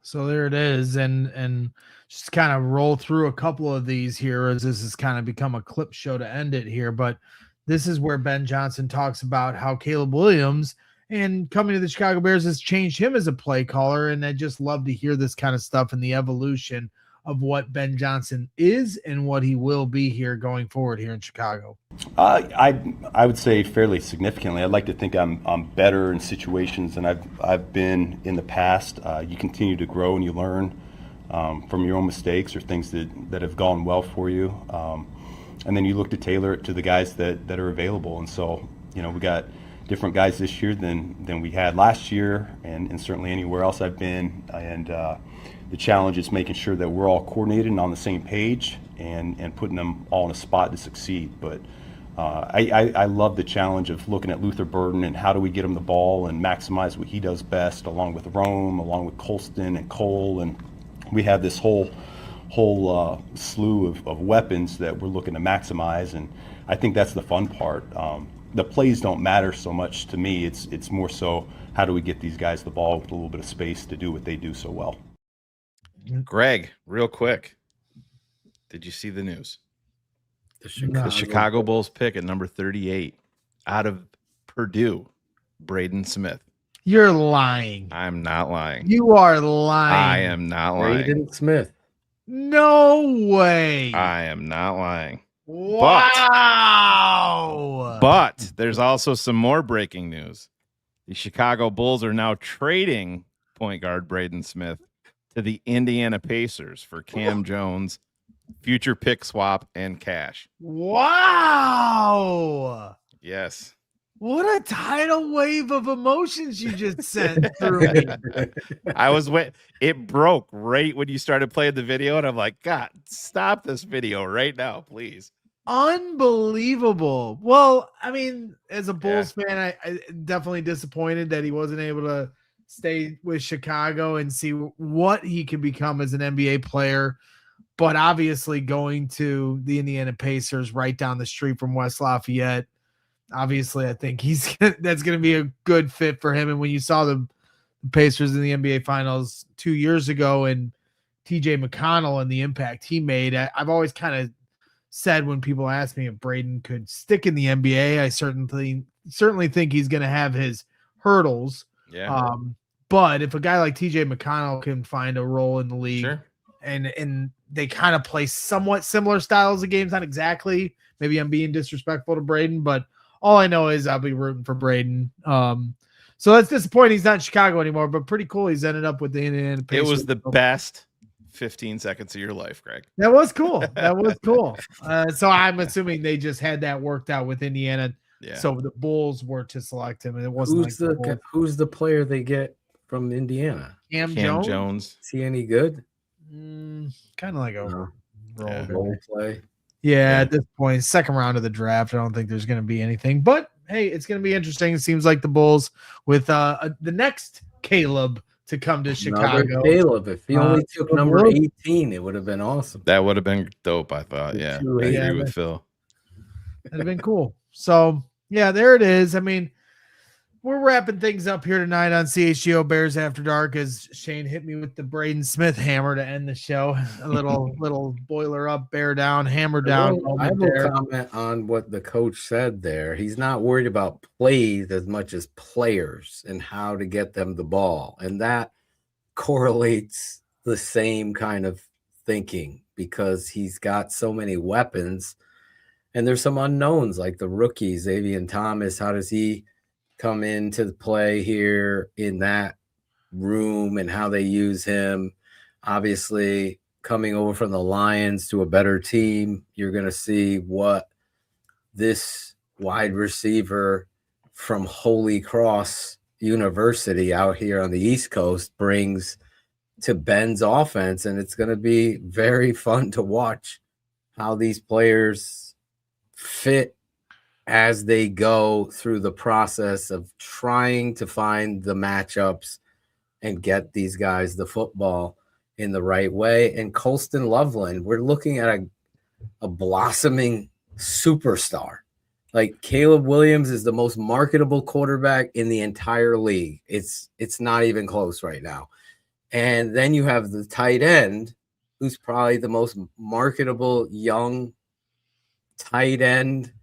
So there it is, and just kind of roll through a couple of these here as this has kind of become a clip show to end it here. But this is where Ben Johnson talks about how Caleb Williams and coming to the Chicago Bears has changed him as a play caller. And I just love to hear this kind of stuff and the evolution of what Ben Johnson is and what he will be here going forward here in Chicago? I would say fairly significantly. I'd like to think I'm better in situations than I've been in the past. You continue to grow and you learn from your own mistakes or things that have gone well for you, and then you look to tailor it to the guys that are available. And so, we got different guys this year than we had last year, and certainly anywhere else I've been. And the challenge is making sure that we're all coordinated and on the same page, and putting them all in a spot to succeed. But I love the challenge of looking at Luther Burden and how do we get him the ball and maximize what he does best, along with Rome, along with Colston and Cole, and we have this whole slew of weapons that we're looking to maximize, and I think that's the fun part. The plays don't matter so much to me. It's more so how do we get these guys the ball with a little bit of space to do what they do so well. Greg, real quick, did you see the news? The Chicago Bulls pick at number 38 out of Purdue, Braden Smith. You're lying. I'm not lying. You are lying. I am not lying. Braden Smith. No way. I am not lying. Wow. But there's also some more breaking news. The Chicago Bulls are now trading point guard Braden Smith to the Indiana Pacers for Cam Jones, future pick swap, and cash. Wow. Yes. What a tidal wave of emotions you just sent through me. It broke right when you started playing the video, and I'm like, God, stop this video right now, please. Unbelievable. Well, I mean, as a Bulls fan, I definitely disappointed that he wasn't able to stay with Chicago and see what he could become as an NBA player. But obviously going to the Indiana Pacers right down the street from West Lafayette, obviously I think that's going to be a good fit for him. And when you saw the Pacers in the NBA Finals 2 years ago and TJ McConnell and the impact he made, I've always kind of said when people ask me if Braden could stick in the NBA, I certainly think he's going to have his hurdles. Yeah. But if a guy like TJ McConnell can find a role in the league, sure. and they kind of play somewhat similar styles of games, not exactly. Maybe I'm being disrespectful to Braden, but all I know is I'll be rooting for Braden. So that's disappointing. He's not in Chicago anymore, but pretty cool. He's ended up with the Indiana Pacers. It was the best 15 seconds of your life, Greg. That was cool. That was cool. So I'm assuming they just had that worked out with Indiana. Yeah. So the Bulls were to select him, and it wasn't who's the player they get from Indiana? Cam Jones. Is he any good? Kind of like a role play. Yeah, at this point, second round of the draft, I don't think there's going to be anything. But hey, it's going to be interesting. It seems like the Bulls with the next Caleb to come to Chicago. Caleb, if he only took number 18, it would have been awesome. That would have been dope, I thought. Yeah, I agree with Phil. That'd have been cool. So yeah, there it is. I mean, we're wrapping things up here tonight on CHGO Bears After Dark as Shane hit me with the Braden Smith hammer to end the show. A little boiler up, bear down, hammer down. I have a comment on what the coach said there. He's not worried about plays as much as players and how to get them the ball. And that correlates the same kind of thinking because he's got so many weapons. And there's some unknowns like the rookies, Xavier Thomas. How does he come into the play here in that room and how they use him? Obviously, coming over from the Lions to a better team, you're going to see what this wide receiver from Holy Cross University out here on the East Coast brings to Ben's offense. And it's going to be very fun to watch how these players fit as they go through the process of trying to find the matchups and get these guys the football in the right way. And Colston Loveland, we're looking at a blossoming superstar. Like Caleb Williams is the most marketable quarterback in the entire league. It's not even close right now. And then you have the tight end, who's probably the most marketable young tight end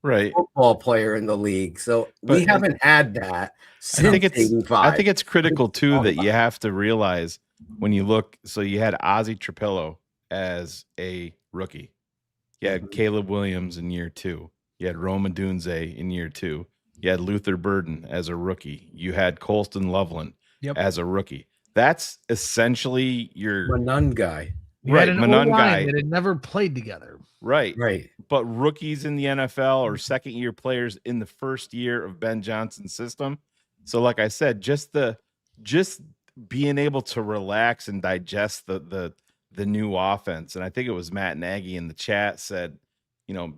football player in the league. So we haven't had that since 85. I think it's critical too that you have to realize when you look. So you had Ozzie Trapillo as a rookie. You had Caleb Williams in year 2. You had Roma Dunze in year 2. You had Luther Burden as a rookie. You had Colston Loveland as a rookie. That's essentially your Manun guy. You had right an Manun O-line guy. that had never played together. Right. Right. But rookies in the NFL or second-year players in the first year of Ben Johnson's system. So like I said, just being able to relax and digest the new offense. And I think it was Matt Nagy in the chat said,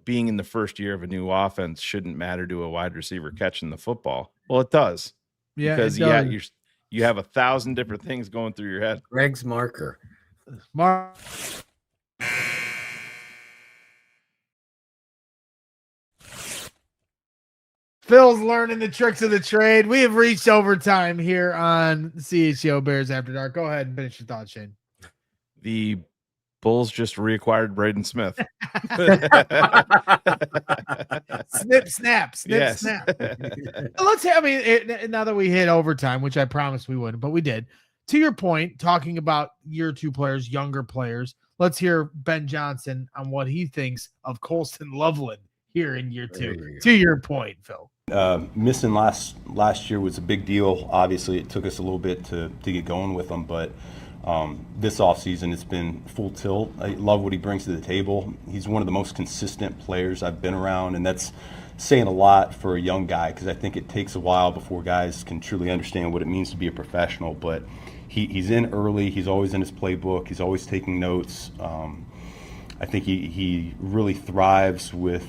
being in the first year of a new offense shouldn't matter to a wide receiver catching the football. Well, it does. Yeah, Because it does. you have 1,000 different things going through your head. Greg's marker. Phil's learning the tricks of the trade. We have reached overtime here on CHGO Bears After Dark. Go ahead and finish your thoughts, Shane. The Bulls just reacquired Braden Smith. Snip, snap. Now that we hit overtime, which I promised we wouldn't, but we did. To your point, talking about year 2 players, younger players, let's hear Ben Johnson on what he thinks of Colston Loveland here in year 2. To your point, Phil. Missing last year was a big deal. Obviously, it took us a little bit to get going with him, but this offseason, it's been full tilt. I love what he brings to the table. He's one of the most consistent players I've been around, and that's saying a lot for a young guy because I think it takes a while before guys can truly understand what it means to be a professional. But he's in early. He's always in his playbook. He's always taking notes. I think he really thrives with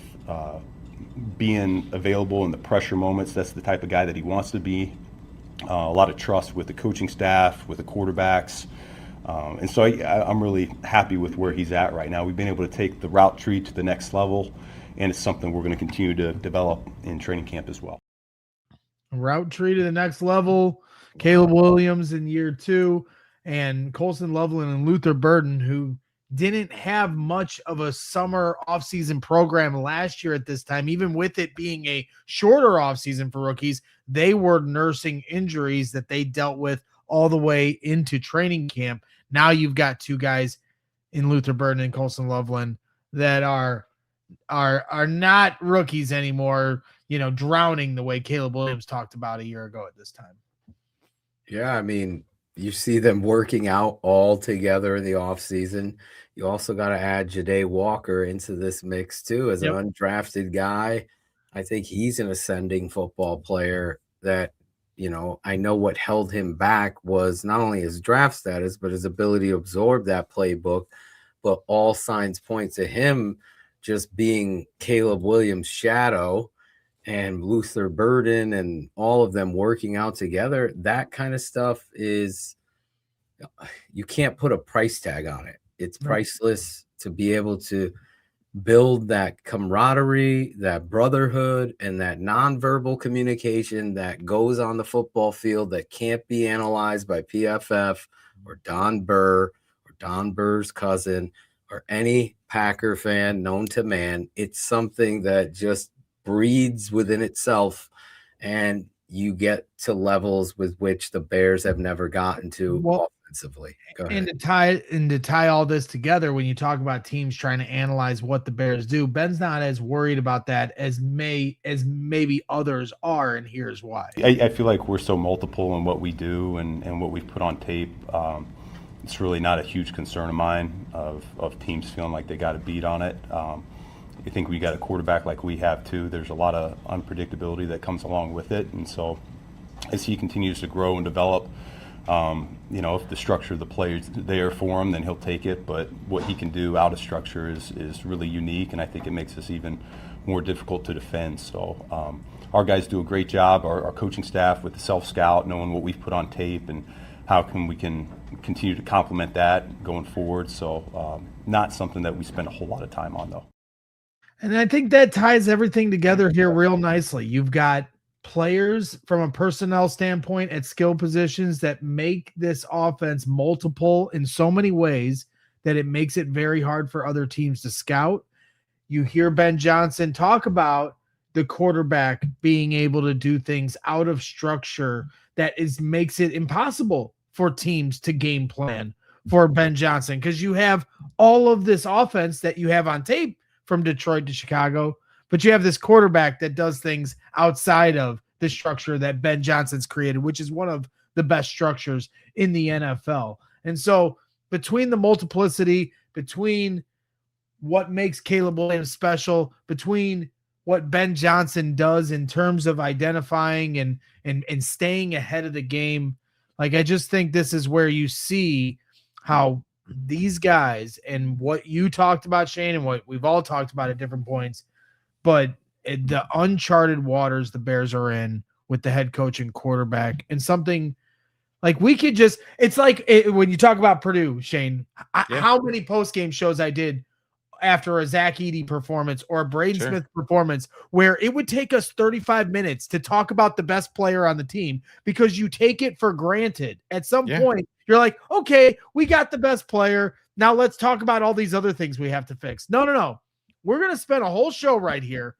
being available in the pressure moments. That's the type of guy that he wants to be. A lot of trust with the coaching staff, with the quarterbacks. And so I'm really happy with where he's at right now. We've been able to take the route tree to the next level, and it's something we're going to continue to develop in training camp as well. Route tree to the next level. Caleb Williams in year 2, and Colston Loveland and Luther Burden, who didn't have much of a summer offseason program last year at this time. Even with it being a shorter offseason for rookies, they were nursing injuries that they dealt with all the way into training camp. Now you've got 2 guys in Luther Burden and Colston Loveland that are not rookies anymore, drowning the way Caleb Williams talked about a year ago at this time. Yeah, I mean, you see them working out all together in the offseason. You also got to add Ja'Day Walker into this mix too as an undrafted guy. I think he's an ascending football player that, I know what held him back was not only his draft status, but his ability to absorb that playbook. But all signs point to him just being Caleb Williams' shadow and Luther Burden and all of them working out together. That kind of stuff is, you can't put a price tag on it. It's priceless to be able to build that camaraderie, that brotherhood, and that nonverbal communication that goes on the football field that can't be analyzed by PFF or Don Burr or Don Burr's cousin or any Packer fan known to man. It's something that just breeds within itself, and you get to levels with which the Bears have never gotten to offensively. Go ahead. And to tie all this together, when you talk about teams trying to analyze what the Bears do, Ben's not as worried about that as maybe others are, and here's why. I feel like we're so multiple in what we do and what we've put on tape. It's really not a huge concern of mine of teams feeling like they got a beat on it. I think we got a quarterback like we have too. There's a lot of unpredictability that comes along with it, and so as he continues to grow and develop, if the structure of the play is there for him, then he'll take it. But what he can do out of structure is really unique, and I think it makes us even more difficult to defend. So our guys do a great job, our coaching staff with the self-scout, knowing what we've put on tape and how we can continue to complement that going forward. So not something that we spend a whole lot of time on, though. And I think that ties everything together here real nicely. You've got players from a personnel standpoint at skill positions that make this offense multiple in so many ways that it makes it very hard for other teams to scout. You hear Ben Johnson talk about the quarterback being able to do things out of structure that makes it impossible for teams to game plan for Ben Johnson, because you have all of this offense that you have on tape from Detroit to Chicago, but you have this quarterback that does things outside of the structure that Ben Johnson's created, which is one of the best structures in the NFL. And so between the multiplicity, between what makes Caleb Williams special, between what Ben Johnson does in terms of identifying and staying ahead of the game, like I just think this is where you see how these guys and what you talked about, Shane, and what we've all talked about at different points, but the uncharted waters the Bears are in with the head coach and quarterback, and something like we could just, it's like when you talk about Purdue, Shane, how many post-game shows I did after a Zach Edey performance or a Braden Smith performance where it would take us 35 minutes to talk about the best player on the team because you take it for granted. At some point, you're like, okay, we got the best player. Now let's talk about all these other things we have to fix. No. We're going to spend a whole show right here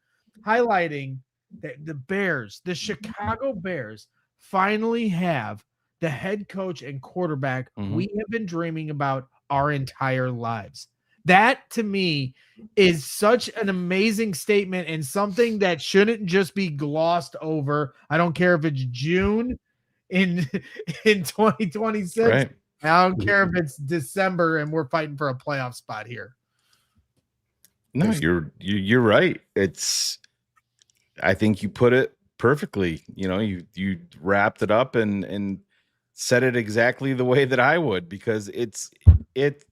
highlighting that the Bears, the Chicago Bears, finally have the head coach and quarterback we have been dreaming about our entire lives. That, to me, is such an amazing statement and something that shouldn't just be glossed over. I don't care if it's June in 2026. Right. I don't care if it's December and we're fighting for a playoff spot here. No, you're right. I think you put it perfectly. You know, you wrapped it up and said it exactly the way that I would, because it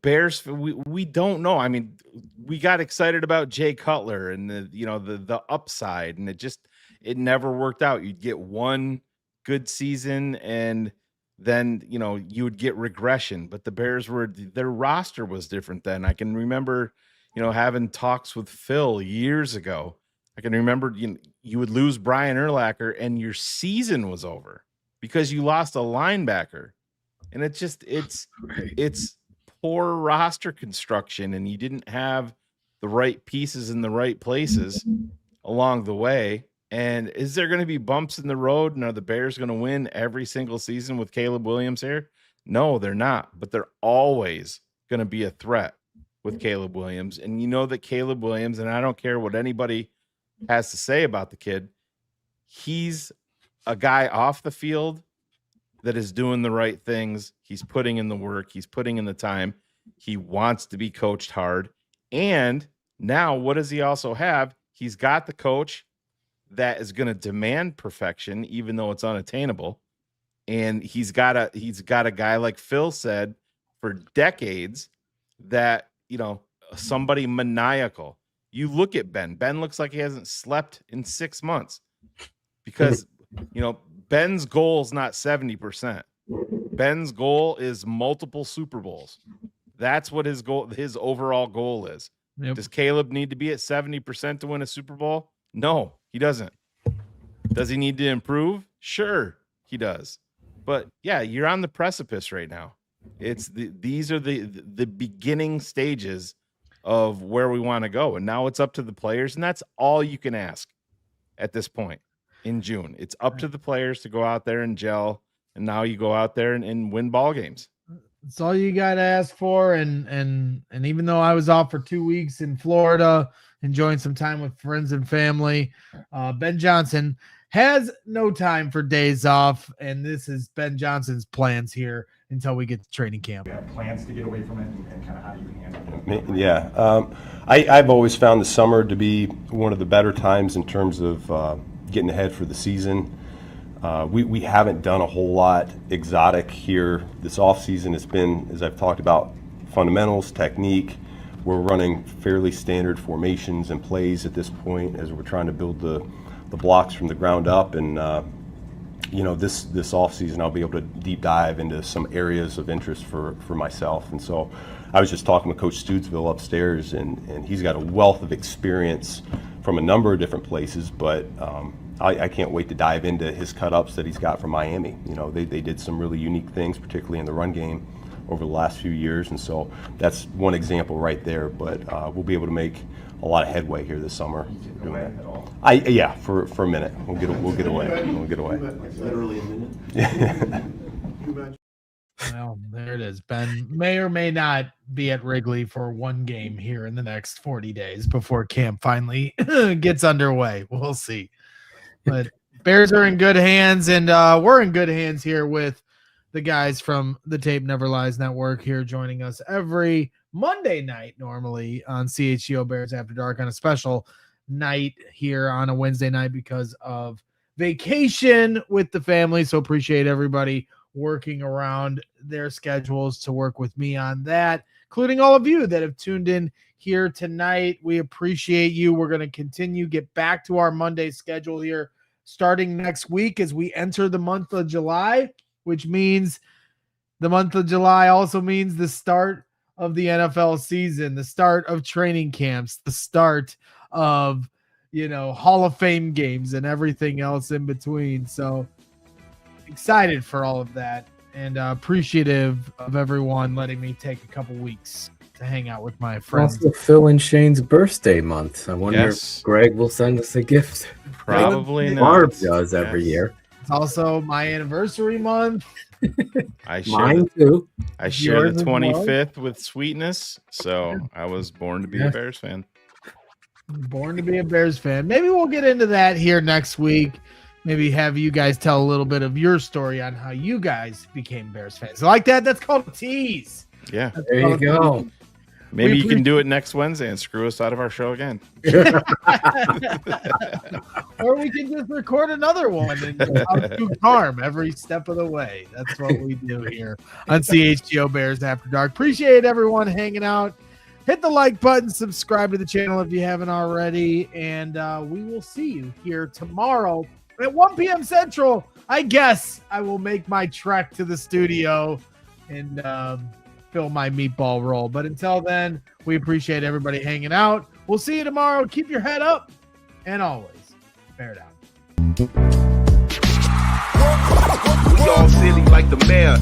Bears, we don't know. I mean, we got excited about Jay Cutler and the upside, and it never worked out. You'd get one good season and then you would get regression. But the Bears their roster was different then. I can remember having talks with Phil years ago. I can remember you would lose Brian Urlacher and your season was over because you lost a linebacker. And it's poor roster construction, and you didn't have the right pieces in the right places along the way. And is there going to be bumps in the road? And are the Bears going to win every single season with Caleb Williams here? No, they're not, but they're always going to be a threat with Caleb Williams. And you know that Caleb Williams, and I don't care what anybody has to say about the kid, he's a guy off the field that is doing the right things. He's putting in the work. He's putting in the time. He wants to be coached hard. And now what does he also have? He's got the coach that is going to demand perfection, even though it's unattainable. And he's got a guy, like Phil said, for decades, that, somebody maniacal. You look at Ben. Ben looks like he hasn't slept in 6 months because, Ben's goal is not 70%. Ben's goal is multiple Super Bowls. That's what his overall goal is. Yep. Does Caleb need to be at 70% to win a Super Bowl? No, he doesn't. Does he need to improve? Sure, he does. But yeah, you're on the precipice right now. These are the beginning stages of where we want to go. And now it's up to the players, and that's all you can ask at this point in June. It's up to the players to go out there and gel, and now you go out there and win ball games. That's all you got to ask for. And even though I was off for 2 weeks in Florida, enjoying some time with friends and family, Ben Johnson has no time for days off, and this is Ben Johnson's plans here until we get to training camp. You have plans to get away from it, and kind of how do you handle it? Yeah, I've always found the summer to be one of the better times in terms of getting ahead for the season. We haven't done a whole lot exotic here this offseason. It's been, as I've talked about, fundamentals, technique. We're running fairly standard formations and plays at this point as we're trying to build the blocks from the ground up. And this offseason I'll be able to deep dive into some areas of interest for myself. And so I was just talking with Coach Stootsville upstairs, and he's got a wealth of experience from a number of different places, but I can't wait to dive into his cut-ups that he's got from Miami. They did some really unique things, particularly in the run game over the last few years, and so that's one example right there. But we'll be able to make a lot of headway here this summer. Yeah, for a minute. We'll get away. Literally a minute. Well, there it is. Ben may or may not be at Wrigley for one game here in the next 40 days before camp finally gets underway. We'll see. But Bears are in good hands, and we're in good hands here with the guys from the Tape Never Lies Network here joining us every Monday night normally on CHGO Bears After Dark on a special night here on a Wednesday night because of vacation with the family. So appreciate everybody working around their schedules to work with me on that, including all of you that have tuned in here tonight. We appreciate you. We're going to continue, get back to our Monday schedule here starting next week as we enter the month of July, which means the month of July also means the start of the NFL season, the start of training camps, the start of, Hall of Fame games and everything else in between. So excited for all of that and appreciative of everyone letting me take a couple weeks to hang out with my friends. Also Phil and Shane's birthday month. I wonder Yes. if Greg will send us a gift. Probably Like not. Barb does every year. It's also my anniversary month. Mine too. I share Yours the as well? 25th with Sweetness, so I was born to be a Bears fan. Born to be a Bears fan. Maybe we'll get into that here next week. Maybe have you guys tell a little bit of your story on how you guys became Bears fans. Like that, that's called a tease. Yeah. There you go. Maybe you can do it next Wednesday and screw us out of our show again. Or we can just record another one and do harm every step of the way. That's what we do here on CHGO Bears After Dark. Appreciate everyone hanging out. Hit the like button, subscribe to the channel if you haven't already, and we will see you here tomorrow at 1 p.m. Central. I guess I will make my trek to the studio and fill my meatball roll. But until then, we appreciate everybody hanging out. We'll see you tomorrow. Keep your head up, and always bear down. We all silly like the mayor.